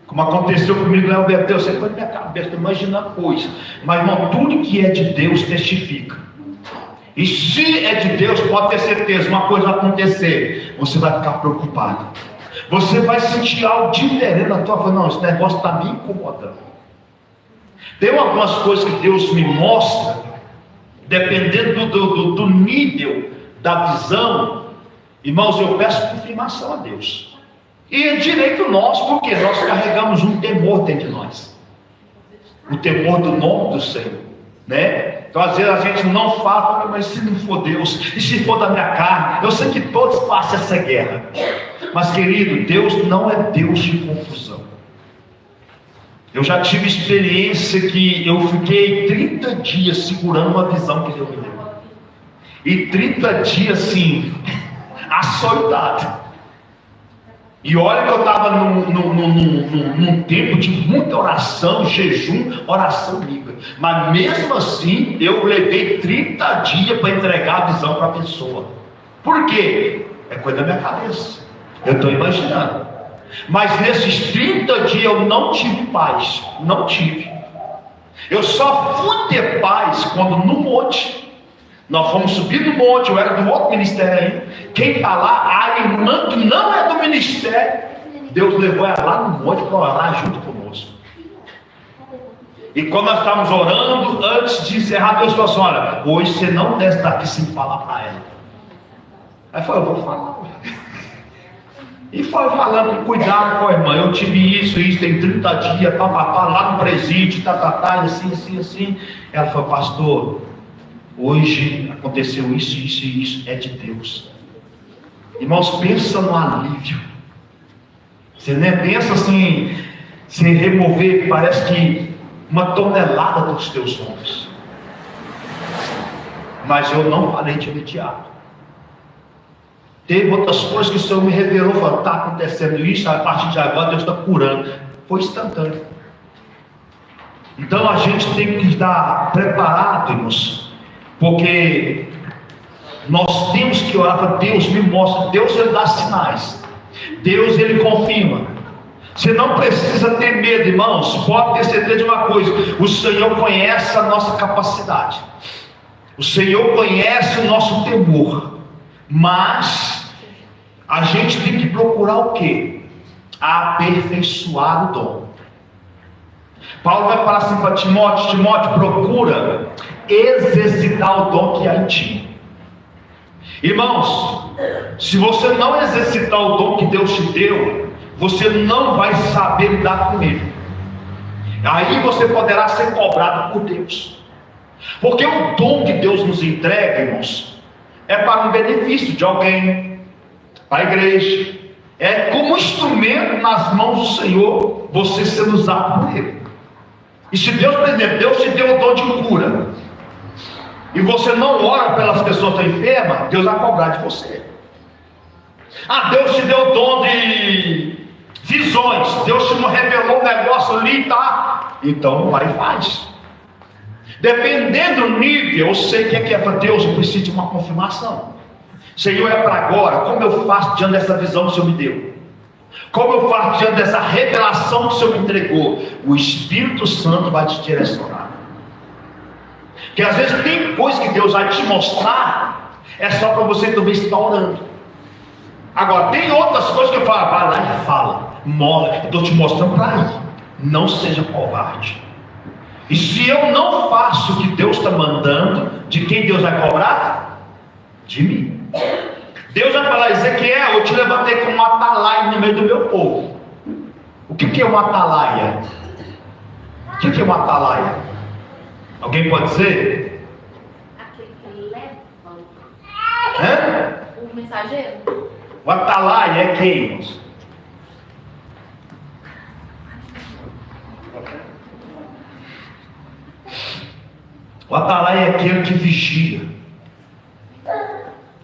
Como aconteceu comigo lá, eu sei coisa da minha cabeça, estou imaginando coisa. Mas irmão, tudo que é de Deus testifica. E se é de Deus, pode ter certeza, uma coisa vai acontecer, você vai ficar preocupado. Você vai sentir algo diferente na tua vida. Não, esse negócio está me incomodando. Tem algumas coisas que Deus me mostra, dependendo do nível da visão. Irmãos, eu peço confirmação a Deus. E é direito nosso, porque nós carregamos um temor dentro de nós. O temor do nome do Senhor. Então às vezes a gente não fala: mas se não for Deus, e se for da minha carne? Eu sei que todos passam essa guerra, mas querido, Deus não é Deus de confusão. Eu já tive experiência que eu fiquei 30 dias segurando uma visão que Deus me deu, e 30 dias assim, açoitado. E olha que eu estava num tempo de muita oração, jejum, oração livre. Mas mesmo assim, eu levei 30 dias para entregar a visão para a pessoa. Por quê? É coisa da minha cabeça. Eu estou imaginando. Mas nesses 30 dias eu não tive paz. Não tive. Eu só fui ter paz quando no monte. Nós fomos subir do monte, eu era do outro ministério aí. Quem está lá, a irmã que não é do ministério, Deus levou ela lá no monte para orar junto conosco. E quando nós estávamos orando, antes de encerrar, Deus falou assim: olha, hoje você não desce daqui sem falar para ela. Aí eu falei: eu vou falar. E foi falando, cuidado com a irmã, eu tive isso, tem 30 dias, lá no presídio, assim. Ela falou, pastor, hoje aconteceu isso, é de Deus. Irmãos, pensa no alívio. Você nem pensa assim, se remover, parece que uma tonelada dos teus ombros. Mas eu não falei de imediato. Teve outras coisas que o Senhor me revelou, falou, está acontecendo isso, a partir de agora Deus está curando. Foi instantâneo. Então a gente tem que estar preparado, irmãos, porque nós temos que orar para Deus, me mostra. Deus, Ele dá sinais. Deus, Ele confirma. Você não precisa ter medo, irmãos. Pode ter certeza de uma coisa: o Senhor conhece a nossa capacidade, o Senhor conhece o nosso temor. Mas a gente tem que procurar o quê? Aperfeiçoar o dom. Paulo vai falar assim para Timóteo: Timóteo, procura exercitar o dom que há em ti. Irmãos, se você não exercitar o dom que Deus te deu, você não vai saber lidar com ele. Aí você poderá ser cobrado por Deus. Porque o dom que Deus nos entrega, irmãos, é para um benefício de alguém, para a igreja. É como instrumento nas mãos do Senhor, você sendo usado por Ele. E se Deus, por exemplo, Deus te deu o dom de cura, e você não ora pelas pessoas que estão enfermas, Deus vai cobrar de você. Deus te deu o dom de visões, Deus te revelou um negócio ali, tá? Então vai e faz. Dependendo do nível, eu sei que é para Deus, eu preciso de uma confirmação. Senhor, é para agora. Como eu faço diante dessa visão que o Senhor me deu? Como eu faço diante dessa revelação que o Senhor me entregou? O Espírito Santo vai te direcionar. Porque às vezes tem coisa que Deus vai te mostrar, é só para você também estar orando. Agora, tem outras coisas que eu falo, vai lá e fala, mola, eu estou te mostrando para ir. Não seja covarde. E se eu não faço o que Deus está mandando, de quem Deus vai cobrar? De mim. Deus vai falar: Ezequiel, eu te levantei como um atalaia no meio do meu povo. O que é uma atalaia? O que é uma atalaia? Alguém pode dizer? Aquele que leva o mensageiro. O atalaia é quem, irmãos? O atalaia é aquele que vigia,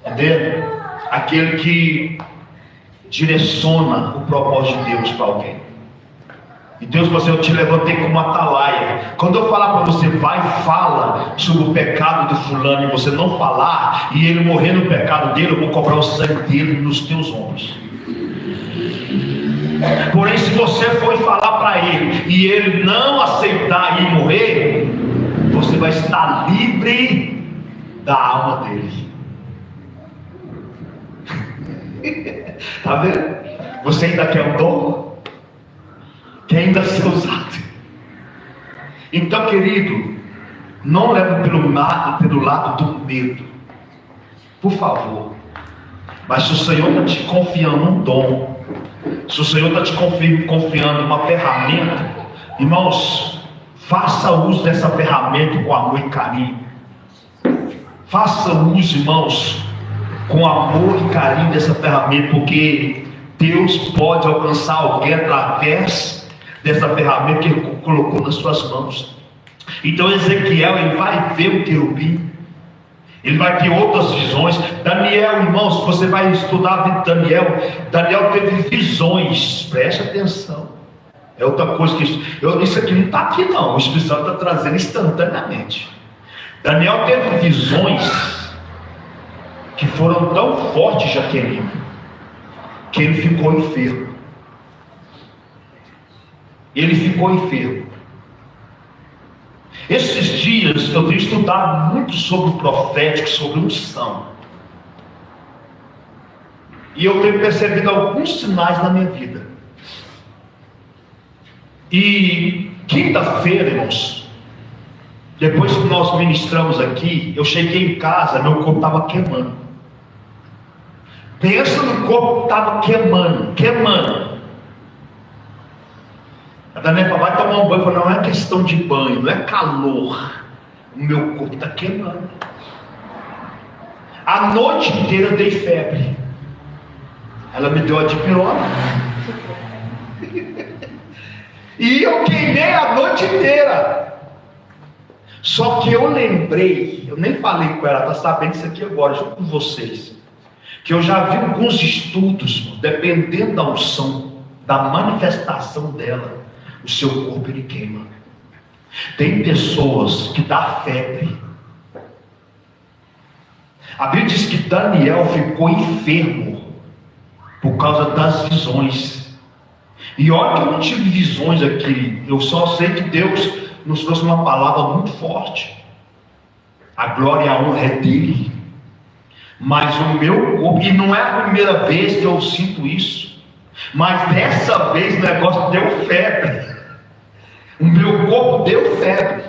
entendeu? Aquele que direciona o propósito de Deus para alguém. E Deus falou assim: eu te levantei como atalaia. Quando eu falar para você, vai e fala sobre o pecado de fulano, e você não falar, e ele morrer no pecado dele, eu vou cobrar o sangue dele nos teus ombros. Porém, se você for falar para ele, e ele não aceitar e morrer, você vai estar livre da alma dele. Está vendo? Você ainda quer um dom? Quer ainda ser usado? Então, querido, não leve pelo lado do medo, por favor. Mas se o Senhor está te confiando um dom, se o Senhor está te confiando uma ferramenta, irmãos, faça uso dessa ferramenta com amor e carinho. Faça uso, irmãos, com amor e carinho dessa ferramenta, porque Deus pode alcançar alguém através dessa ferramenta que Ele colocou nas suas mãos. Então Ezequiel, ele vai ver o querubim, ele vai ter outras visões. Daniel, irmãos, você vai estudar a vida de Daniel teve visões, preste atenção. É outra coisa que isso aqui não está aqui não, o Espírito Santo está trazendo instantaneamente. Daniel teve visões que foram tão fortes, Jaqueline, que ele ficou enfermo. Ele ficou enfermo. Esses dias eu tenho estudado muito sobre o profético, sobre unção. E eu tenho percebido alguns sinais na minha vida. E quinta-feira, irmãos, depois que nós ministramos aqui, eu cheguei em casa, meu corpo estava queimando. Pensa no corpo que estava queimando. A Daniela vai tomar um banho. Falou, não é questão de banho, não é calor. O meu corpo está queimando. A noite inteira eu dei febre. Ela me deu a dipirona. E eu queimei a noite inteira. Só que eu lembrei, eu nem falei com ela, está sabendo isso aqui agora, junto com vocês, que eu já vi alguns estudos, dependendo da unção, da manifestação dela, o seu corpo ele queima. Tem pessoas que dá febre. A Bíblia diz que Daniel ficou enfermo por causa das visões. E olha que eu não tive visões aqui, eu só sei que Deus nos trouxe uma palavra muito forte. A glória e a honra é dele. Mas o meu corpo, e não é a primeira vez que eu sinto isso, mas dessa vez o negócio deu febre. O meu corpo deu febre.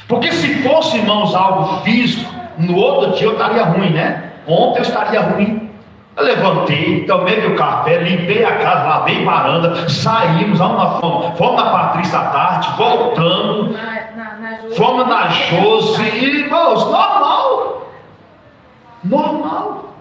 Porque se fosse, irmãos, algo físico, no outro dia eu estaria ruim, né? Ontem eu estaria ruim. Eu levantei, tomei meu café, limpei a casa, lavei varanda, saímos, fomos na Patrícia à tarde, voltamos, fomos na Josi, e, irmãos, normal.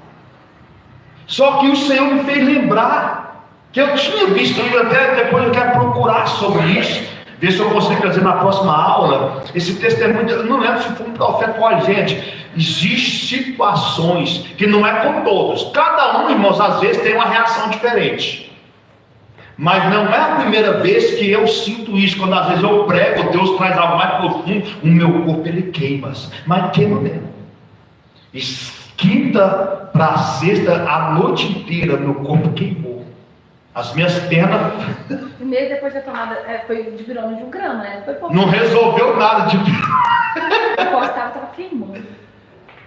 Só que o Senhor me fez lembrar que eu tinha visto, até depois eu quero procurar sobre isso, ver se eu consigo trazer na próxima aula esse testemunho. Eu não lembro se foi um profeta. Olha, gente, existem situações que não é com todos. Cada um, irmãos, às vezes tem uma reação diferente. Mas não é a primeira vez que eu sinto isso. Quando às vezes eu prego, Deus traz algo mais profundo, o meu corpo ele queima. Mas queima mesmo. E quinta para sexta, a noite inteira, meu corpo queimou. As minhas pernas. Um mês depois da tomada, foi de pirona de 1 grama, né? Foi pouco. Não resolveu nada de O posto estava queimando.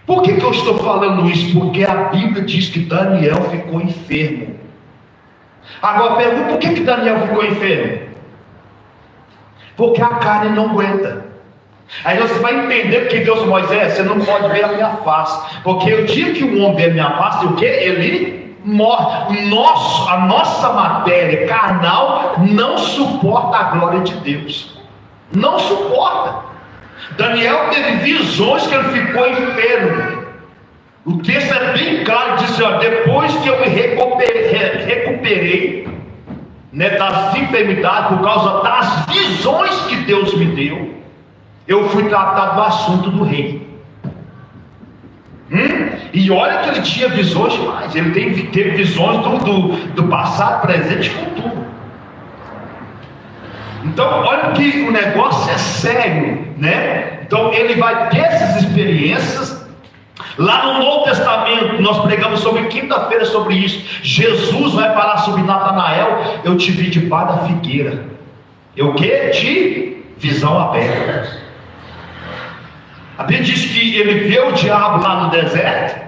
Por que eu estou falando isso? Porque a Bíblia diz que Daniel ficou enfermo. Agora pergunta, por que Daniel ficou enfermo? Porque a carne não aguenta. Aí você vai entender que Deus, Moisés, você não pode ver a minha face. Porque o dia que o homem vê a minha face, o que? Ele morre. A nossa matéria carnal não suporta a glória de Deus. Não suporta. Daniel teve visões que ele ficou enfermo. O texto é bem claro, diz, depois que eu me recuperei, né, das enfermidades, por causa das visões que Deus me deu, eu fui tratado do assunto do rei. E olha que ele tinha visões demais. Ele teve visões do passado, presente e futuro. Então olha que o negócio é sério, né? Então ele vai ter essas experiências. Lá no Novo Testamento nós pregamos sobre quinta-feira sobre isso. Jesus vai falar sobre Natanael. Eu te vi debaixo da figueira. Eu que? De visão aberta. A Bíblia diz que ele vê o diabo lá no deserto,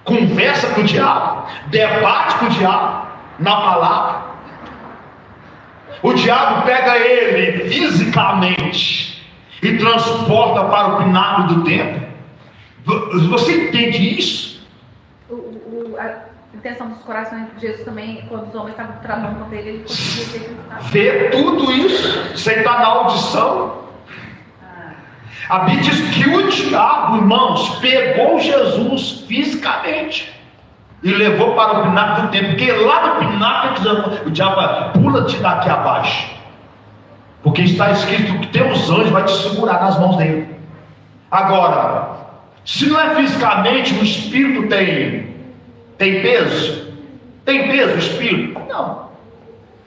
conversa com o diabo, debate com o diabo na palavra. O diabo pega ele fisicamente e transporta para o pináculo do templo. Você entende isso? A intenção dos corações de Jesus também, quando os homens estavam tramando contra ele, ele conseguia ver que ele estava. Ver tudo isso, sem estar na audição. A Bíblia diz que o diabo, irmãos, pegou Jesus fisicamente e levou para o pináculo do templo, porque lá no pináculo o diabo pula-te daqui abaixo, porque está escrito que teus anjos vai te segurar nas mãos dele. Agora, se não é fisicamente, o espírito tem peso? Tem peso o espírito? Não.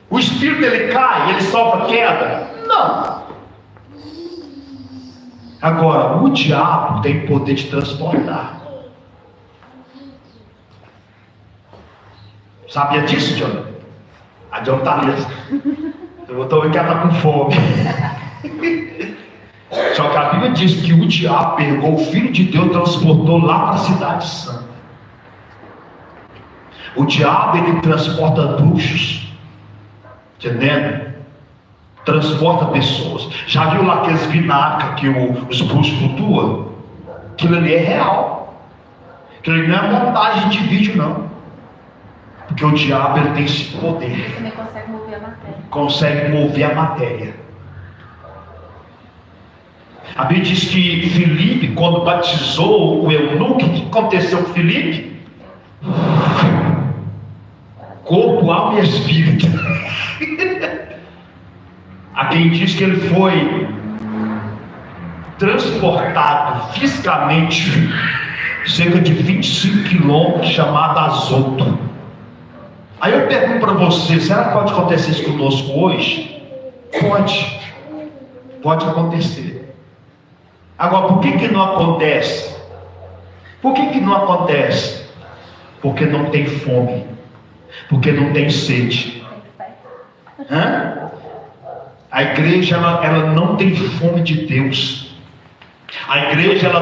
O espírito ele cai, ele sofre queda? Não. Agora, o diabo tem poder de transportar. Sabia disso, John? A John tá ali. Eu estou vendo que ela está com fome. Só que a Bíblia diz que o diabo pegou o Filho de Deus e transportou lá para a cidade santa. O diabo ele transporta bruxos, entendendo? Transporta pessoas. Já viu lá aqueles vinacas que os bruxos flutuam? Aquilo ali é real. Aquilo ali não é montagem de vídeo, não. Porque o diabo ele tem esse poder. Ele também consegue mover a matéria. Consegue mover a matéria. A Bíblia diz que Filipe, quando batizou o eunuco, o que aconteceu com Filipe? Corpo, alma e espírito. Há quem diz que ele foi transportado fisicamente cerca de 25 quilômetros, chamado Azoto. Aí eu pergunto para você, será que pode acontecer isso conosco hoje? Pode acontecer. Agora, por que não acontece? Por que não acontece? Porque não tem fome, porque não tem sede. A igreja ela não tem fome de Deus. A igreja ela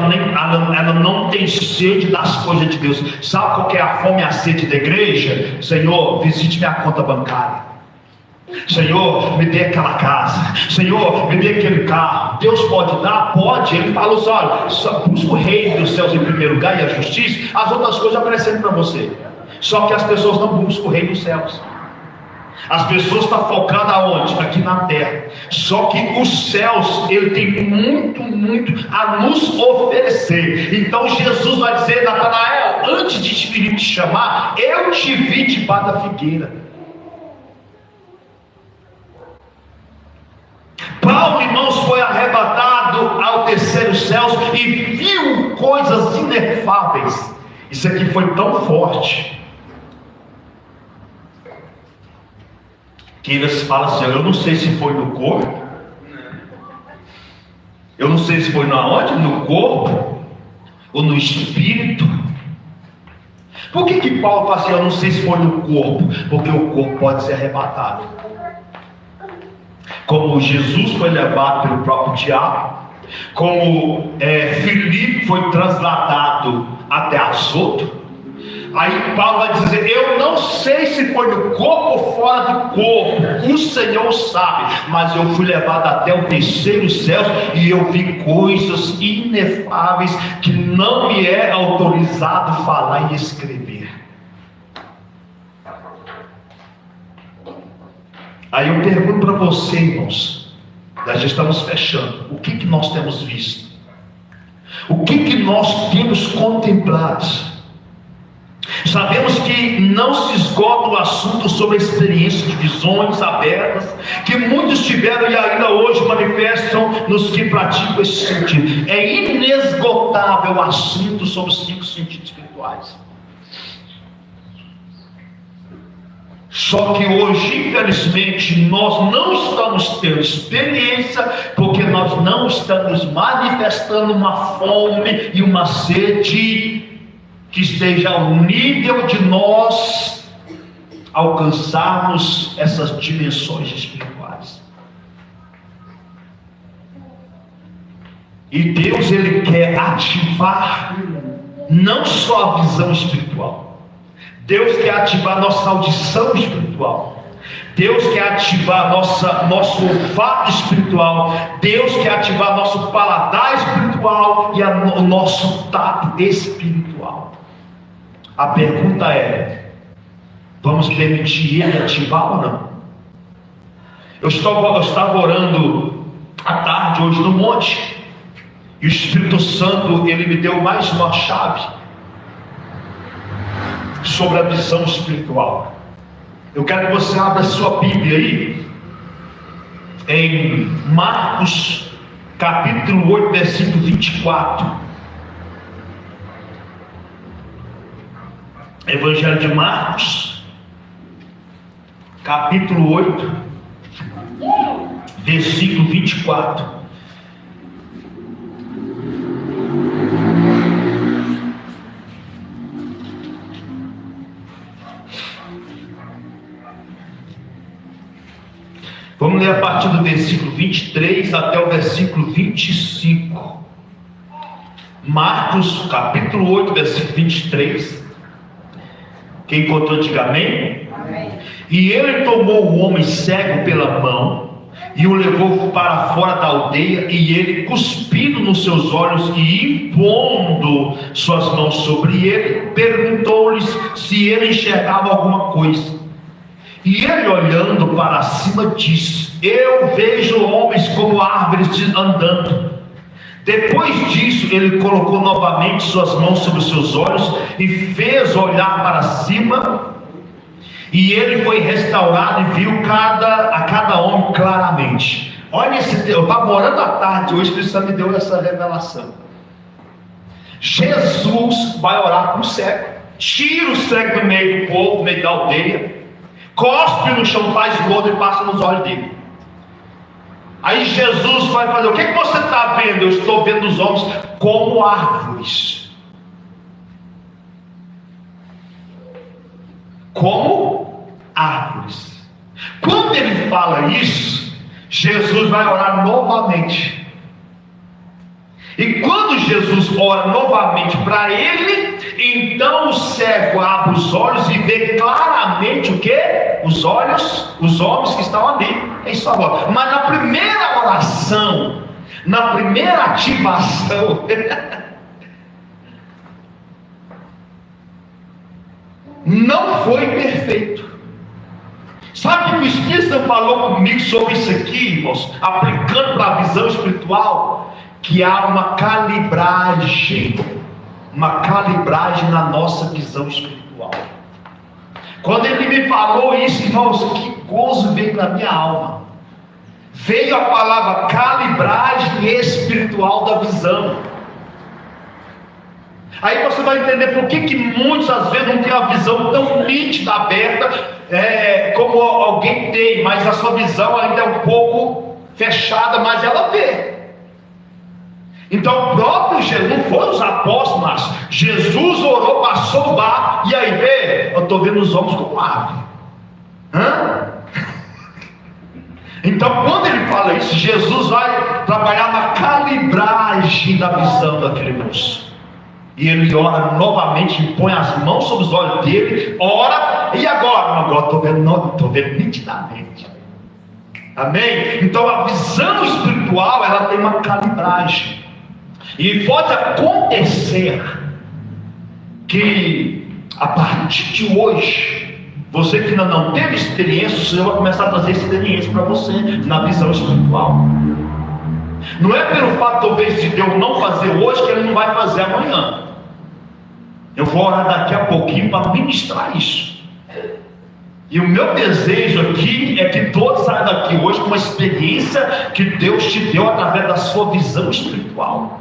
não tem sede das coisas de Deus. Sabe qual que é a fome e a sede da igreja? Senhor, visite minha conta bancária. Senhor, me dê aquela casa. Senhor, me dê aquele carro. Deus pode dar? Pode. Ele fala assim: olha, só busca o reino dos céus em primeiro lugar e a justiça, as outras coisas aparecendo para você. Só que as pessoas não buscam o reino dos céus. As pessoas estão focadas aonde? Aqui na terra. Só que os céus, ele tem muito a nos oferecer. Então Jesus vai dizer: Natanael, antes de Filipe te chamar, eu te vi debaixo da figueira. Paulo, irmãos, foi arrebatado ao terceiro céu e viu coisas inefáveis. Isso aqui foi tão forte que eles falam assim: eu não sei se foi no corpo, eu não sei se foi na onde, no corpo ou no espírito. Por que Paulo fala assim: eu não sei se foi no corpo? Porque o corpo pode ser arrebatado, como Jesus foi levado pelo próprio diabo, como Filipe foi transladado até Azoto. Aí Paulo vai dizer: eu não sei se foi no corpo ou fora do corpo, o Senhor sabe, mas eu fui levado até o terceiro céu e eu vi coisas inefáveis que não me é autorizado falar e escrever. Aí eu pergunto para você, irmãos, nós já estamos fechando, o que nós temos visto? O que nós temos contemplado? Sabemos que não se esgota o assunto sobre a experiência de visões abertas, que muitos tiveram e ainda hoje manifestam nos que praticam esse sentido. É inesgotável o assunto sobre os 5 sentidos espirituais. Só que hoje, infelizmente, nós não estamos tendo experiência, porque nós não estamos manifestando uma fome e uma sede que esteja ao nível de nós alcançarmos essas dimensões espirituais. E Deus, ele quer ativar não só a visão espiritual. Deus quer ativar nossa audição espiritual. Deus quer ativar nosso olfato espiritual. Deus quer ativar nosso paladar espiritual e o nosso tato espiritual. A pergunta é: vamos permitir Ele ativar ou não? Eu estava orando à tarde hoje no monte, e o Espírito Santo, ele me deu mais uma chave sobre a visão espiritual. Eu quero que você abra a sua Bíblia aí em Marcos capítulo 8, versículo 24. Evangelho de Marcos capítulo 8, versículo 24. Vamos ler a partir do versículo 23 até o versículo 25. Marcos capítulo 8, versículo 23. Quem encontrou, diga amém. Amém. E ele tomou o homem cego pela mão e o levou para fora da aldeia, e ele, cuspindo nos seus olhos e impondo suas mãos sobre ele, perguntou-lhes se ele enxergava alguma coisa. E ele, olhando para cima, disse: eu vejo homens como árvores andando. Depois disso, ele colocou novamente suas mãos sobre os seus olhos e fez olhar para cima, e ele foi restaurado e viu a cada homem claramente. Olha esse, eu estava orando à tarde hoje, o Espírito Santo me deu essa revelação. Jesus vai orar com o cego, tira o cego do meio do povo, do meio da aldeia, cospe no chão, faz lodo e passa nos olhos dele. Aí Jesus vai fazer: o que você está vendo? Eu estou vendo os homens como árvores. Como árvores. Quando ele fala isso, Jesus vai orar novamente. E quando Jesus ora novamente para ele, então o cego abre os olhos e vê claramente o que? Os homens que estão ali em sua volta. Mas na primeira oração, na primeira ativação, não foi perfeito. Sabe o que o Espírito Santo falou comigo sobre isso aqui, irmãos? Aplicando para a visão espiritual, que há uma calibragem na nossa visão espiritual. Quando ele me falou isso, irmãos, que gozo veio na minha alma. Veio a palavra calibragem espiritual da visão. Aí você vai entender por que muitos às vezes não têm a visão tão nítida, aberta, como alguém tem, mas a sua visão ainda é um pouco fechada, mas ela vê. Então o próprio Jesus, não foi os apóstolos, mas Jesus orou, passou o bar, e aí vê, eu estou vendo os homens como árvore. Então quando ele fala isso, Jesus vai trabalhar na calibragem da visão daquele moço. E ele ora novamente, põe as mãos sobre os olhos dele, ora, e agora estou vendo nitidamente. Amém? Então a visão espiritual, ela tem uma calibragem. E pode acontecer que a partir de hoje, você que ainda não teve experiência, o Senhor vai começar a trazer experiência para você na visão espiritual. Não é pelo fato talvez de Deus não fazer hoje que Ele não vai fazer amanhã. Eu vou orar daqui a pouquinho para ministrar isso. E o meu desejo aqui é que todos saiam daqui hoje com uma experiência que Deus te deu através da sua visão espiritual.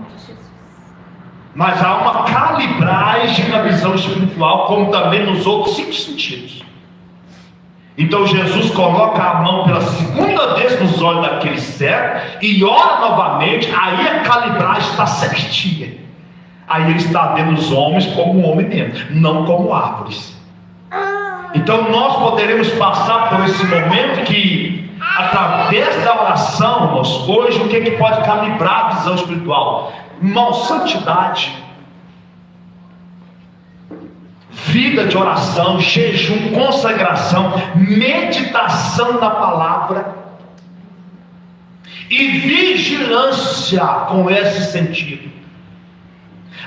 Mas há uma calibragem na visão espiritual, como também nos outros 5 sentidos. Então Jesus coloca a mão pela segunda vez nos olhos daquele cego e ora novamente. Aí a calibragem está certinha. Aí ele está vendo os homens como um homem mesmo, não como árvores. Então nós poderemos passar por esse momento que, através da oração, irmãos, hoje o que pode calibrar a visão espiritual? Irmão, santidade, vida de oração, jejum, consagração, meditação na palavra e vigilância com esse sentido.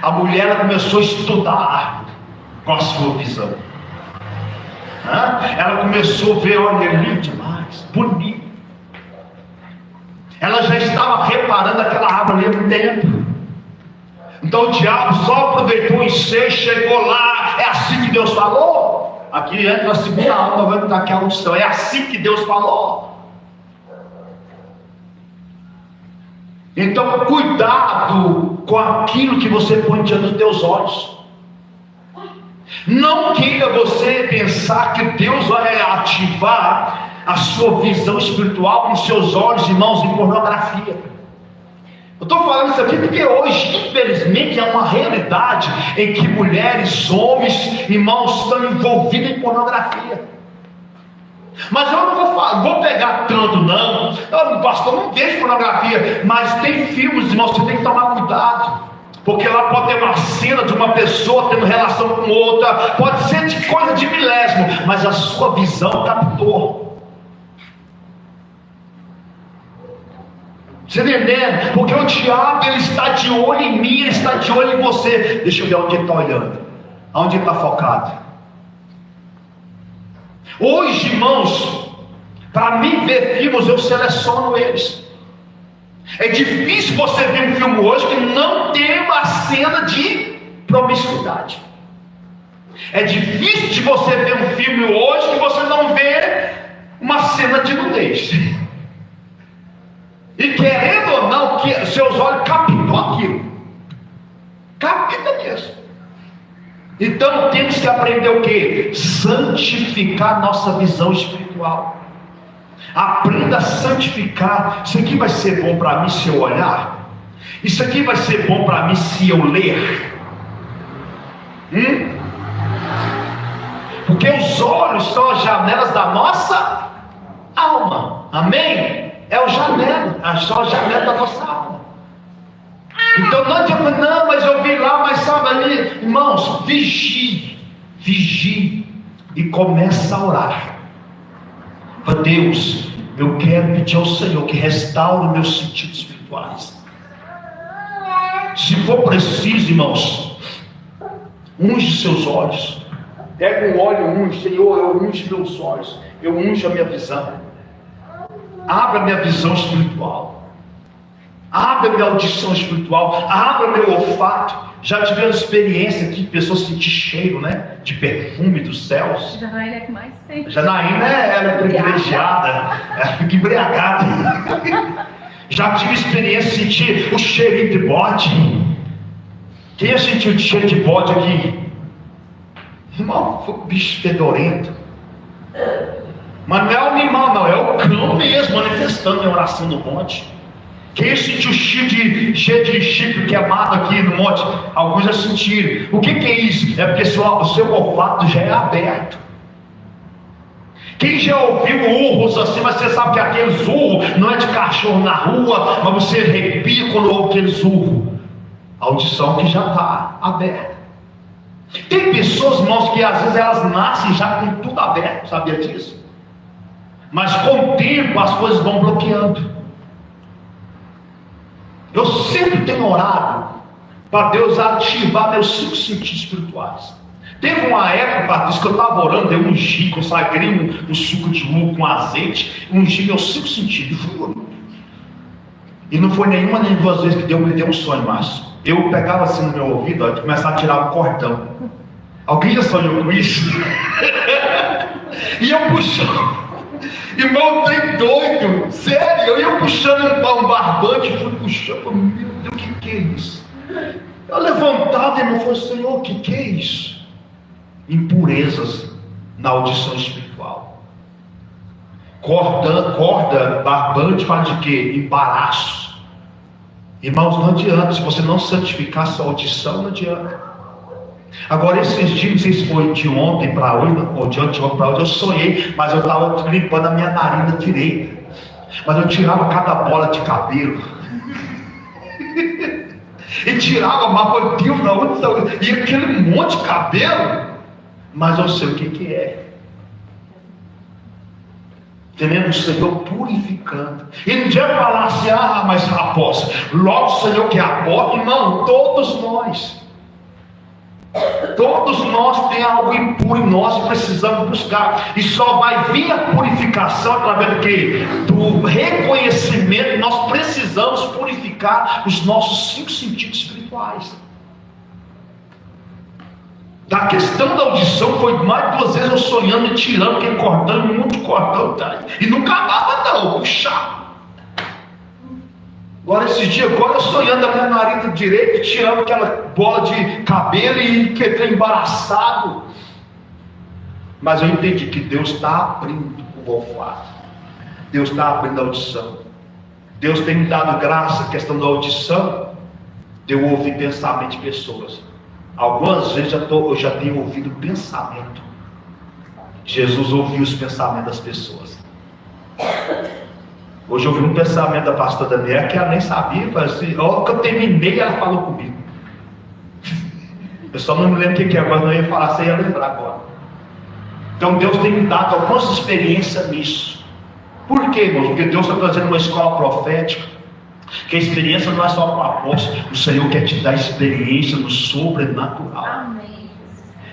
A mulher, ela começou a estudar com a sua visão. Ela começou a ver, olha, é lindo demais, bonito. Ela já estava reparando aquela árvore ali há um tempo. Então o diabo só aproveitou o ensejo, chegou lá. É assim que Deus falou. Aqui entra a segunda alma, vai dar aqui a unção. É assim que Deus falou. Então cuidado com aquilo que você põe diante dos teus olhos. Não queira você pensar que Deus vai ativar a sua visão espiritual com seus olhos, irmãos, em pornografia. Eu estou falando isso aqui porque hoje, infelizmente, é uma realidade em que mulheres, homens, irmãos, estão envolvidos em pornografia. Mas eu não vou pegar tanto, não. Pastor, não vejo pornografia, mas tem filmes, irmãos, você tem que tomar cuidado. Porque lá pode ter uma cena de uma pessoa tendo relação com outra, pode ser de coisa de milésimo, mas a sua visão captou. Você entendendo? Porque o diabo, ele está de olho em mim, ele está de olho em você. Deixa eu ver onde ele está olhando, aonde ele está focado. Hoje, irmãos, para mim ver filmes, eu seleciono eles. É difícil você ver um filme hoje que não tem uma cena de promiscuidade. É difícil de você ver um filme hoje que você não vê uma cena de nudez. E querendo ou não, que seus olhos captam aquilo. Capta mesmo. Então temos que aprender o que? Santificar nossa visão espiritual. Aprenda a santificar. Isso aqui vai ser bom para mim se eu olhar? Isso aqui vai ser bom para mim se eu ler? Porque os olhos são as janelas da nossa alma. Amém? É o janela, só a janela da nossa alma. Então não adianta, não, mas eu vi lá, mas sabe ali, irmãos, vigie e começa a orar. Para Deus, eu quero pedir ao Senhor que restaure meus sentidos espirituais. Se for preciso, irmãos, unge seus olhos. Pega um óleo e unge. Senhor, eu unge meus olhos, eu unge a minha visão. Abra minha visão espiritual, abra minha audição espiritual, abra meu olfato. Já tivemos experiência aqui de pessoas sentir cheiro, né? De perfume dos céus. Janaína é que mais sente. Janaína, ela é privilegiada, ela fica embriagada. Já tive experiência de sentir o cheirinho de bode. Quem já sentiu o cheiro de bode aqui? Irmão, foi um bicho fedorento. Mas não é o animal, não, é o cão mesmo manifestando em oração no monte. Quem sentiu cheio de chifre queimado aqui no monte? Alguns já sentiram. O que é isso? É porque o seu olfato já é aberto. Quem já ouviu urros assim, mas você sabe que aqueles urros não é de cachorro na rua, mas você arrepia quando ouve aqueles urros. A audição que já está aberta. Tem pessoas, irmãos, que às vezes elas nascem já com tudo aberto, sabia disso? Mas com o tempo as coisas vão bloqueando. Eu sempre tenho orado para Deus ativar meus 5 sentidos espirituais. Teve uma época, Patrícia, que eu estava orando, eu ungi, consagrei um suco de uva com azeite, ungi meus 5 sentidos. E não foi nenhuma nem 2 vezes que Deus me deu um sonho, Márcio. Eu pegava assim no meu ouvido e começava a tirar o cordão. Alguém já sonhou com isso? E eu puxava. Irmão, tem doido, sério, eu ia puxando um barbante, fui puxando, falei, meu Deus, o que é isso? Eu levantava e não falei, Senhor, o que é isso? Impurezas na audição espiritual. Corda, barbante, fala de quê? Embaraços. Irmãos, não adianta, se você não santificar sua audição, não adianta. Agora esses dias, não sei se foi de ontem para hoje, ou de ontem para hoje, eu sonhei, mas eu estava limpando a minha narina direita, mas eu tirava cada bola de cabelo, e tirava, mas foi Deus, não, e aquele monte de cabelo, mas eu sei o que é. Entendendo? O Senhor purificando. E não devia falar assim, mas apóstolo, logo o Senhor que é apóstolo, irmão, todos nós temos algo impuro em nós e precisamos buscar. E só vai vir a purificação através do quê? Do reconhecimento. Nós precisamos purificar os nossos 5 sentidos espirituais. Da questão da audição, foi mais de 2 vezes eu sonhando e tirando, que cortando, muito cortando, tá? E não acabava não, puxava. Agora esses dias, agora eu sonhando a minha narina direita, tirando aquela bola de cabelo e que embaraçado. Mas eu entendi que Deus está abrindo o olfato. Deus está abrindo a audição. Deus tem me dado graça, a questão da audição, de eu ouvir pensamento de pessoas. Algumas vezes eu já tenho ouvido pensamento. Jesus ouviu os pensamentos das pessoas. Hoje eu ouvi um pensamento da pastora Daniela que ela nem sabia, assim, logo que eu terminei, ela falou comigo. Eu só não me lembro o que é, mas não ia falar, você ia lembrar agora. Então Deus tem me dado algumas experiências nisso. Por quê, irmãos? Porque Deus está trazendo uma escola profética. Que a experiência não é só para o apóstolo, o Senhor quer te dar experiência no sobrenatural. Amém.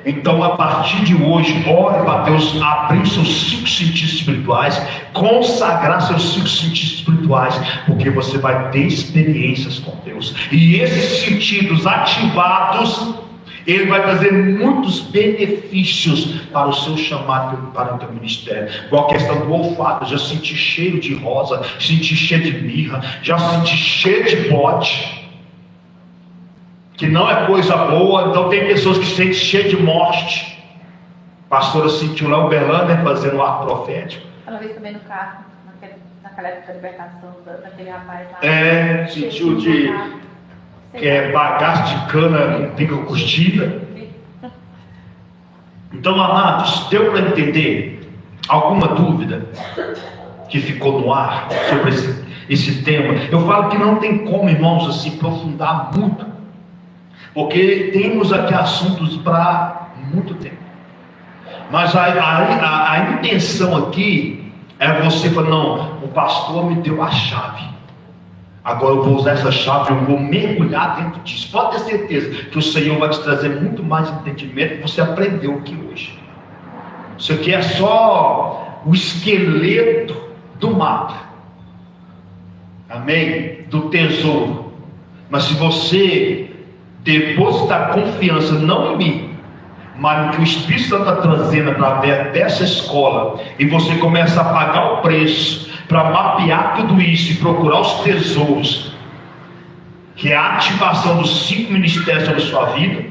Então, a partir de hoje, ore para Deus abrir seus 5 sentidos espirituais, consagrar seus 5 sentidos espirituais, porque você vai ter experiências com Deus. E esses sentidos ativados, Ele vai trazer muitos benefícios para o seu chamado, para o teu ministério. Igual a questão do olfato, já senti cheiro de rosa, senti cheiro de mirra, já senti cheiro de bode, que não é coisa boa. Então tem pessoas que sentem cheiro de morte. A pastora sentiu lá o Berlândia fazendo um ato profético. Uma vez também no carro, naquela época da libertação daquele rapaz lá. Sentiu de que é bagaço de cana com pica curtida. Então, amados, deu para entender alguma dúvida que ficou no ar sobre esse tema? Eu falo que não tem como, irmãos, assim, aprofundar muito, porque temos aqui assuntos para muito tempo. Mas a intenção aqui é você falar: não, o pastor me deu a chave, agora eu vou usar essa chave, eu vou mergulhar dentro disso. Pode ter certeza que o Senhor vai te trazer muito mais entendimento que você aprendeu aqui hoje. Isso aqui é só o esqueleto do mapa, amém? Do tesouro. Mas se você depositar confiança não em mim, mas no que o Espírito Santo está trazendo através dessa escola, e você começa a pagar o preço para mapear tudo isso e procurar os tesouros, que é a ativação dos 5 ministérios sobre a sua vida,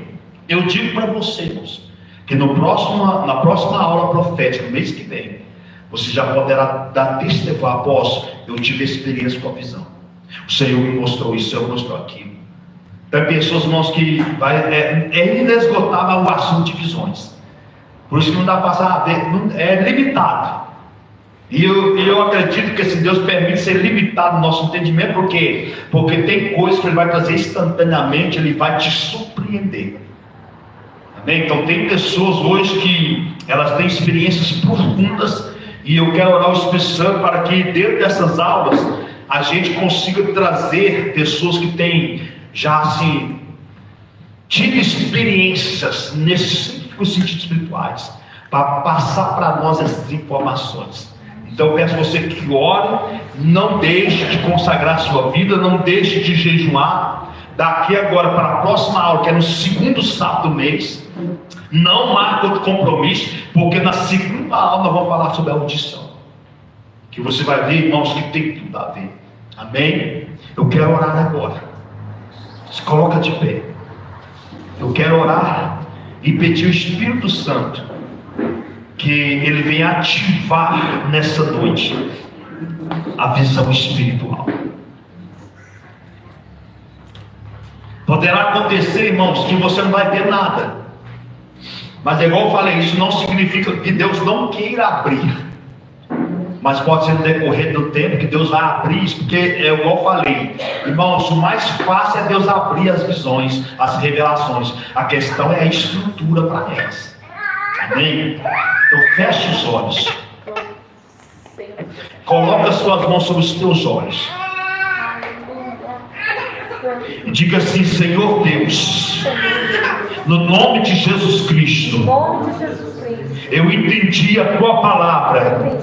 eu digo para vocês que na próxima aula profética, no mês que vem, você já poderá dar testemunho: apóstolo, eu tive experiência com a visão, o Senhor me mostrou isso, o Senhor mostrou aquilo. Tem pessoas, irmãos, que é inesgotável o assunto de visões, por isso que não dá para passar, é limitado. E eu acredito que esse Deus permite ser limitado no nosso entendimento, porque tem coisas que Ele vai trazer instantaneamente, Ele vai te surpreender. Amém? Então tem pessoas hoje que elas têm experiências profundas, e eu quero orar o Espírito Santo para que dentro dessas aulas a gente consiga trazer pessoas que têm já assim tido experiências nesses 5 sentidos espirituais, para passar para nós essas informações. Então eu peço a você que ore, não deixe de consagrar a sua vida, não deixe de jejuar. Daqui agora para a próxima aula, que é no 2º sábado do mês, não marque outro compromisso, porque na 2ª aula nós vamos falar sobre a audição, que você vai ver, irmãos, que tem tudo a ver. Amém? Eu quero orar agora. Se coloca de pé. Eu quero orar e pedir ao Espírito Santo que Ele venha ativar nessa noite a visão espiritual. Poderá acontecer, irmãos, que você não vai ver nada, mas é igual eu falei, isso não significa que Deus não queira abrir, mas pode ser no decorrer do tempo que Deus vai abrir isso, porque é igual eu falei, irmãos, o mais fácil é Deus abrir as visões, as revelações. A questão é a estrutura para elas. Amém? Então feche os olhos, coloca as suas mãos sobre os teus olhos e diga assim: Senhor Deus, no nome de Jesus Cristo, eu entendi a tua palavra,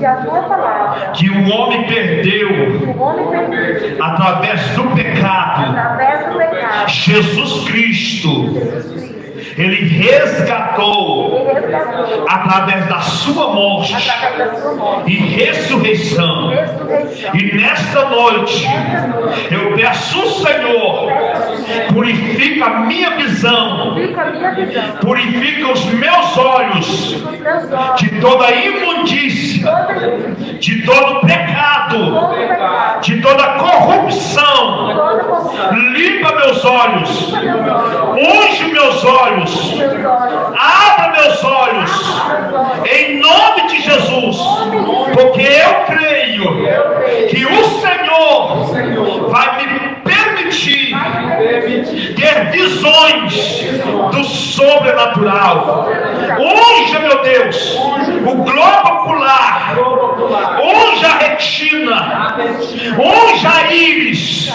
que o homem perdeu através do pecado. Jesus Cristo, Ele resgatou através da sua morte e ressurreição. E nesta noite eu peço ao Senhor, purifica a minha visão, purifica os meus olhos de toda imundícia, de todo pecado, de toda corrupção. Limpa meus olhos, unge meus olhos, abra meus olhos, em nome de Jesus, porque eu creio que o Senhor vai me permitir ter visões do sobrenatural. Unja, meu Deus, o globo ocular, unja a retina, unja a íris.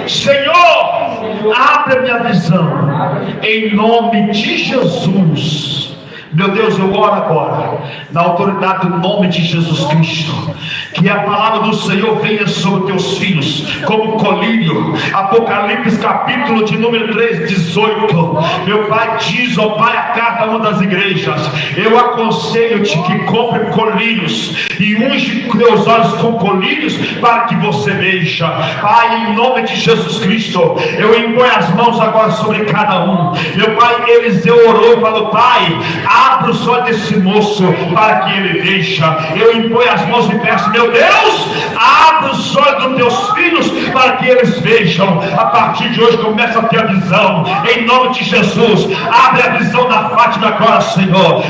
Senhor, abre a minha visão, em nome de Jesus. Meu Deus, eu oro agora, na autoridade do nome de Jesus Cristo, que a palavra do Senhor venha sobre teus filhos, como colírio. Apocalipse capítulo de número 3, 18. Meu Pai diz, ó Pai, a carta a uma das igrejas: eu aconselho-te que compre colírios e unge teus olhos com colírios, para que você veja. Pai, em nome de Jesus Cristo, eu imponho as mãos agora sobre cada um. Meu Pai, Eliseu orou e falou: Pai, abre os olhos desse moço para que ele veja. Eu imponho as mãos e peço: meu Deus, abre os olhos dos teus filhos para que eles vejam. A partir de hoje começa a ter a visão, em nome de Jesus. Abre a visão da Fátima agora, Senhor,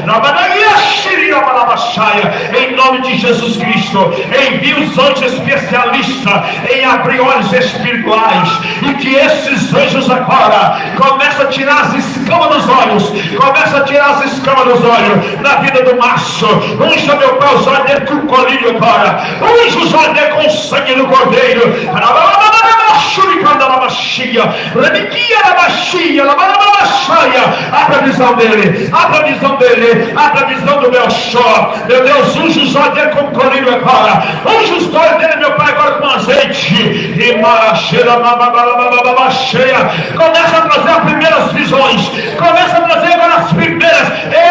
em nome de Jesus Cristo. Envia os anjos especialistas em abrir olhos espirituais, e que esses anjos agora começam a tirar as escamas dos olhos, começam a tirar as escamas dos olhos na vida do macho. Unja, meu Pai, os olhos dele com o colírio agora. Unja os olhos dele com o sangue do cordeiro. Abra a visão dele, abra a visão dele, abra a visão do meu show. Meu Deus, unja os olhos dele com o colírio agora. Unja os olhos dele, meu Pai, agora com azeite. Começa a trazer as primeiras visões, começa a trazer agora as primeiras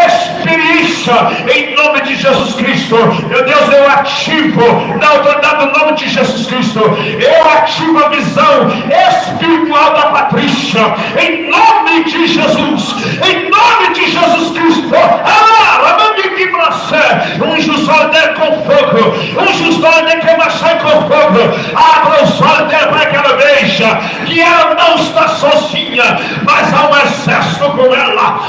experiências, em nome de Jesus Cristo. Meu Deus, eu ativo na autoridade do nome de Jesus Cristo, eu ativo a visão espiritual da Patrícia, em nome de Jesus, em nome de Jesus Cristo. Unge os olhos dele com fogo, unge os olhos dele que marchar com fogo. Abra os olhos dele para que ela veja que ela não está sozinha, mas há um exército com ela.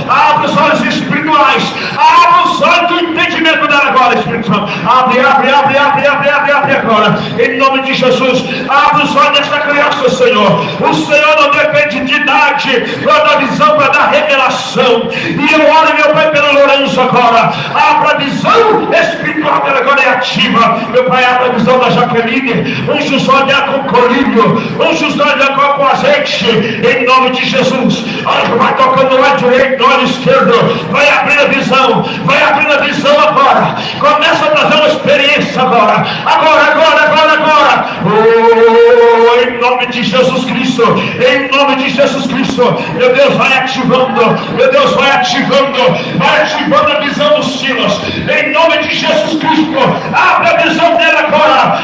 Abre os olhos espirituais, abre os olhos do entendimento dela agora, Espírito Santo. Abre agora, em nome de Jesus. Abre os olhos desta criança, Senhor. O Senhor não depende de idade para dar visão, para dar revelação. E eu oro, meu Pai, pelo Lourenço agora. Abra a visão espiritual dela agora, é ativa. Meu Pai, abre a visão da Jaqueline. Unge os olhos dela com colírio, unge os olhos dela com azeite, em nome de Jesus. Anjo vai tocando no lado direito, no olho esquerdo, vai abrir a visão, vai abrir a visão agora. Começa a trazer uma experiência agora. Em nome de Jesus Cristo, em nome de Jesus Cristo. Meu Deus, vai ativando, meu Deus, vai ativando a visão dos Silas, em nome de Jesus Cristo. Abre a visão dele agora.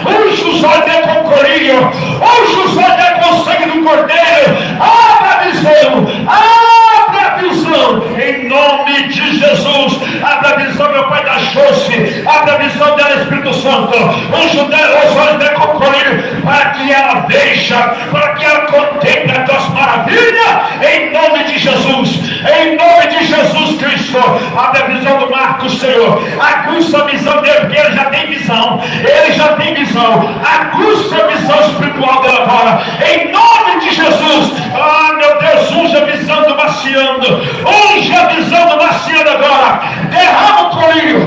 Unge os olhos dele com colírio, unge os olhos dele com o sangue do cordeiro. Abre a visão, em nome de Jesus. Abre a visão, meu Pai, da Josi, abre a visão dela, Espírito Santo. Unge dela, os olhos dela com colírio, para que ela veja, para que ela contemple as tuas maravilhas, em nome de Jesus, em nome de Jesus Cristo. Abre a visão do Marcos, Senhor. Aguça a visão dele, porque ele já tem visão, aguça a visão espiritual dela agora, em nome de Jesus. Meu Deus, unge a visão do Marciano, unge a visão do Marciano agora. Derrama o colírio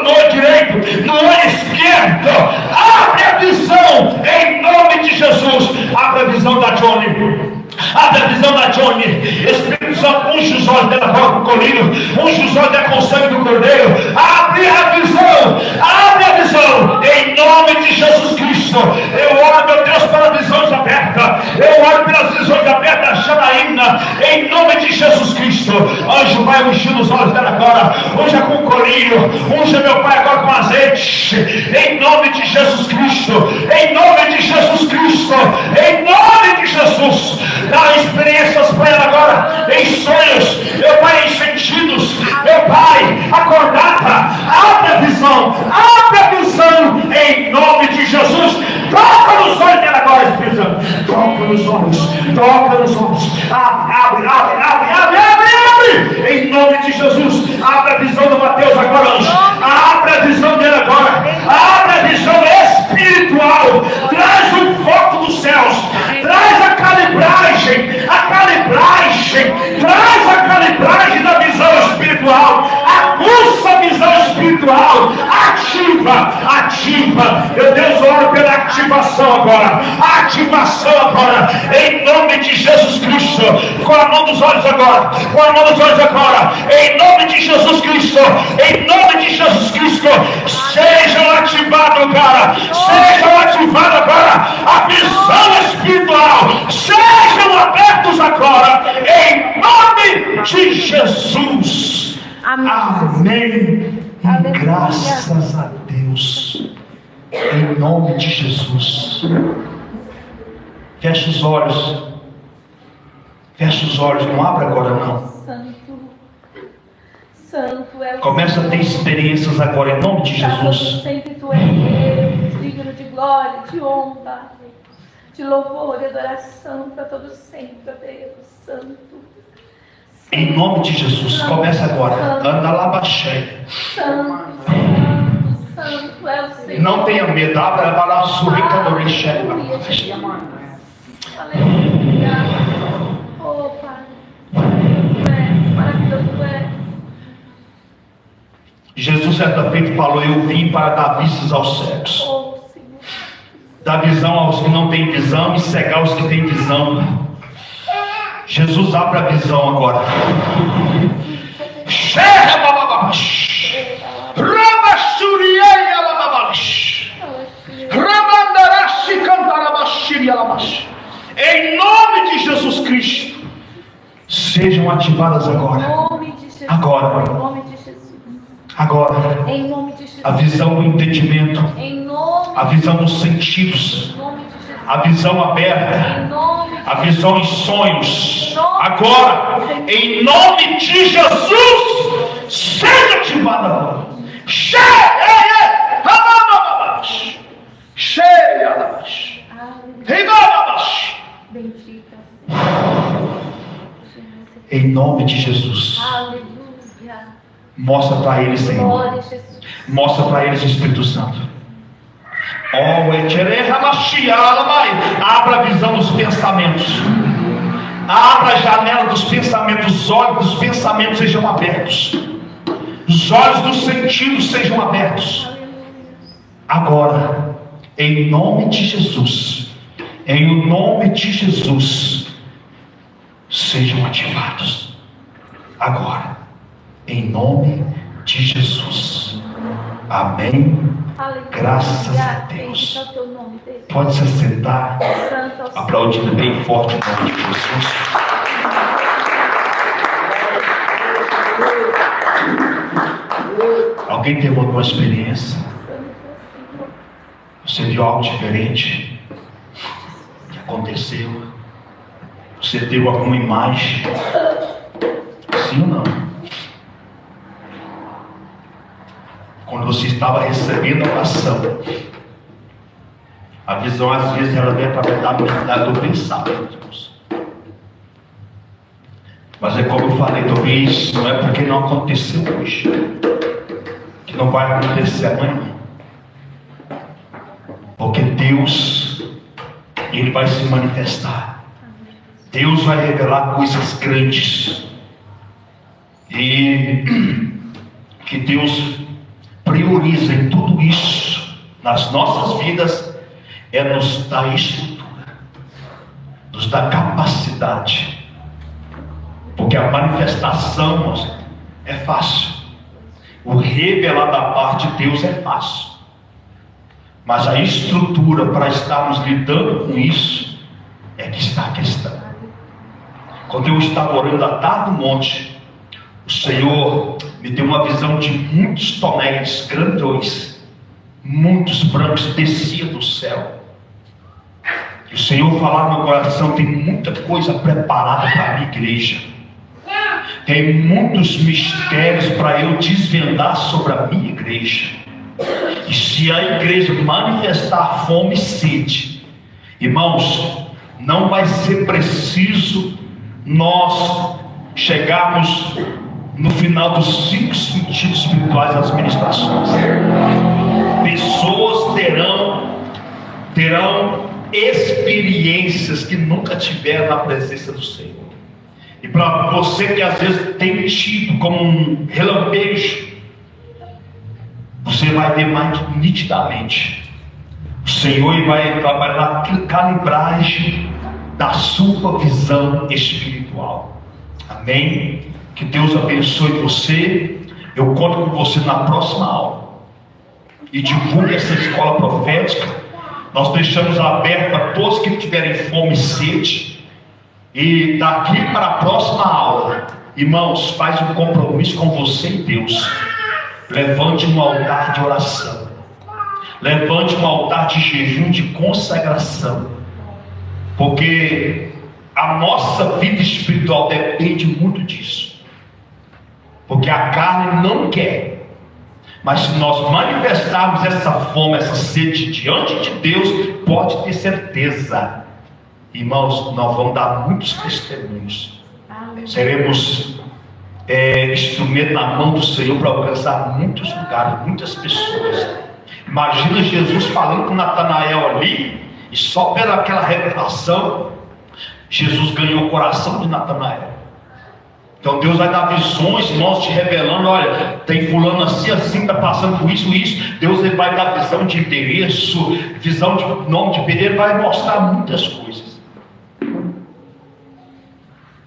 no olho direito, no olho esquerdo. Abre a visão, em nome de Jesus. Abre a visão da Johnny. Abre a visão da Johnny. Espírito Santo, unge os olhos dela com o colírio, unge os olhos dela com o sangue do cordeiro. Abre a visão, em nome de Jesus Cristo. Eu oro, meu Deus, para visões abertas. Eu oro pelas visões abertas, Janaína, em nome de Jesus Cristo. Anjo, vai ungir os olhos dela agora. Unja com o colírio, unja, meu Pai, agora com azeite, em nome de Jesus Cristo, em nome de Jesus Cristo, em nome de Jesus. Dá experiências para ela agora, em sonhos, meu Pai, em sentidos, meu Pai, acordada. Abre a visão, em nome de Jesus. Toca nos olhos dela agora, Espírito Santo. Toca nos olhos. Abre, em nome de Jesus. Abre a visão do Mateus agora, anjo. Abre a visão dele agora. Abre a visão espiritual. Traz o foco do céu. ativa. Meu Deus, oro pela ativação agora. Ativação agora. Em nome de Jesus Cristo. Com a mão dos olhos agora. Com a mão dos olhos agora. Em nome de Jesus Cristo. Em nome de Jesus Cristo. Sejam ativados, cara. Sejam ativados agora. A visão espiritual. Sejam abertos agora. Em nome de Jesus. Amém. E graças a Deus. Em nome de Jesus. Feche os olhos. Feche os olhos. Não abre agora não. Santo é o Começa a ter experiências agora em nome de Jesus. Sempre tu és Deus, digno de glória, de honra, de louvor, de adoração para todos sempre, ó Deus Santo. Em nome de Jesus, começa agora. Anda lá baixei. Santo, santo, santo é o Senhor. Não tenha medo. Abra a surrica do rixé. Aleluia. Oh, Pai. Tu és maravilhoso, és. Jesus certa feita falou: eu vim para dar vistas aos cegos, Oh, Senhor. dar visão aos que não têm visão e cegar os que têm visão. Jesus abre a visão agora. Em nome de Jesus Cristo, sejam ativadas agora. Em nome de Jesus. Agora. Em nome de Jesus. Agora, Em nome de Jesus. a visão do entendimento, Em nome a visão dos sentidos, Em nome de Jesus. a visão aberta, Em nome de a visão em sonhos. Agora, em nome de Jesus, seja ativada agora. Cheia! Bendita. Em nome de Jesus, Aleluia. mostra para eles, Senhor. Glória a Jesus. Mostra para eles o Espírito Santo. Abra a visão dos pensamentos. Abra a janela dos pensamentos. Os olhos dos pensamentos sejam abertos. Os olhos dos sentidos sejam abertos. Agora, em nome de Jesus, em nome de Jesus, sejam ativados. Agora, em nome de Jesus. Amém. Aleluia. Graças a Deus. Bendito é o teu nome, Deus. Pode se sentar. Santo é o Senhor. Aplaudindo bem forte em nome de Jesus. Alguém teve alguma experiência? Você viu algo diferente que aconteceu? Você teve alguma imagem? Sim ou não? Quando você estava recebendo a oração, a visão às vezes ela vem através da mente do pensamento. Mas é como eu falei, talvez não é porque não aconteceu hoje que não vai acontecer amanhã. Porque Deus, Ele vai se manifestar. Deus vai revelar coisas grandes. E que Deus prioriza em tudo isso nas nossas vidas é nos dar estrutura, nos dar capacidade. Porque a manifestação é fácil. O revelar da parte de Deus é fácil. Mas a estrutura para estarmos lidando com isso é que está a questão. Quando eu estava orando à tarde no monte, o Senhor me deu uma visão de muitos tonéis grandões, muitos brancos desciam do céu. E o Senhor falava no meu coração: tem muita coisa preparada para a minha igreja. Tem muitos mistérios para eu desvendar sobre a minha igreja. E se a igreja manifestar fome e sede, irmãos, não vai ser preciso nós chegarmos no final dos 5 sentidos espirituais das ministrações. Pessoas terão experiências que nunca tiveram na presença do Senhor. E para você que às vezes tem tido como um relampejo, você vai ver mais nitidamente. O Senhor vai trabalhar na calibragem da sua visão espiritual. Amém? Que Deus abençoe você. Eu conto com você na próxima aula. E divulgue essa escola profética. Nós deixamos aberto para todos que tiverem fome e sede. E daqui para a próxima aula, irmãos, faz um compromisso com você e Deus. Levante um altar de oração. Levante um altar de jejum, de consagração. Porque a nossa vida espiritual depende muito disso. Porque a carne não quer. Mas se nós manifestarmos essa fome, essa sede diante de Deus, pode ter certeza, irmãos, nós vamos dar muitos testemunhos. Seremos instrumento na mão do Senhor para alcançar muitos lugares, muitas pessoas. Imagina Jesus falando com Natanael ali, e só pela aquela revelação, Jesus ganhou o coração de Natanael. Então Deus vai dar visões, irmãos, te revelando, olha, tem fulano assim, está passando por isso, isso. Deus ele vai dar visão de endereço, visão de nome de pedreiro, ele vai mostrar muitas coisas.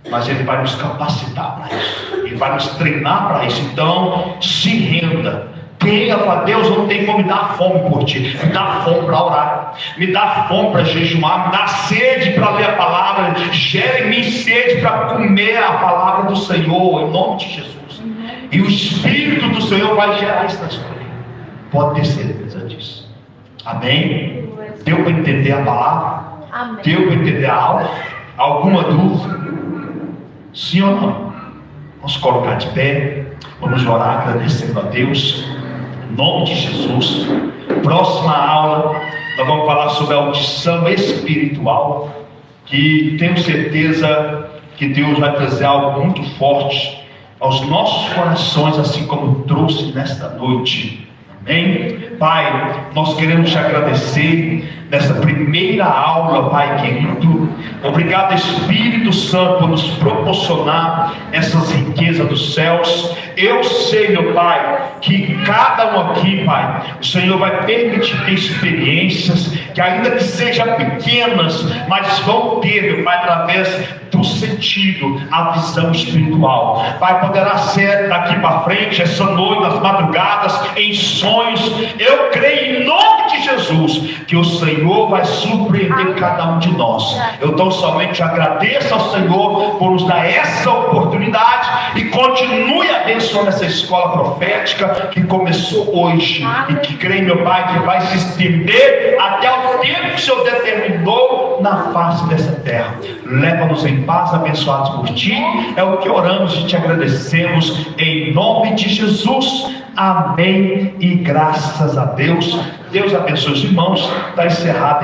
Mas ele vai nos capacitar para isso, ele vai nos treinar para isso. Então, se renda. Queira para Deus, eu não tenho como me dar fome por ti. Me dá fome para orar, me dá fome para jejuar, me dá sede para ler a palavra. Gere em mim sede para comer a palavra do Senhor, em nome de Jesus. E o Espírito do Senhor vai gerar isso na sua vida. Pode ter certeza disso. Amém? Deu para entender a palavra? Amém. Deu para entender a aula? Alguma dúvida? Sim ou não? Vamos colocar de pé. Vamos orar agradecendo a Deus. Em nome de Jesus. Próxima aula, nós vamos falar sobre a audição espiritual, que tenho certeza que Deus vai trazer algo muito forte aos nossos corações, assim como trouxe nesta noite. Amém? Pai, nós queremos te agradecer nessa primeira aula, Pai querido. Obrigado, Espírito Santo, por nos proporcionar essas riquezas dos céus. Eu sei, meu Pai, que cada um aqui, Pai, o Senhor vai permitir ter experiências que, ainda que sejam pequenas, mas vão ter, meu Pai, através do sentido, a visão espiritual. Pai, poderá ser daqui para frente, essa noite, nas madrugadas, em sonhos. Eu creio em nome de Jesus que o Senhor vai surpreender cada um de nós. Eu tão somente agradeço ao Senhor por nos dar essa oportunidade e continue abençoando essa escola profética que começou hoje e que creio, meu Pai, que vai se estender até o tempo que o Senhor determinou na face dessa terra. Leva-nos em paz, abençoados por Ti. É o que oramos e te agradecemos em nome de Jesus. Amém e graças a Deus. Deus abençoe os irmãos. Está encerrado.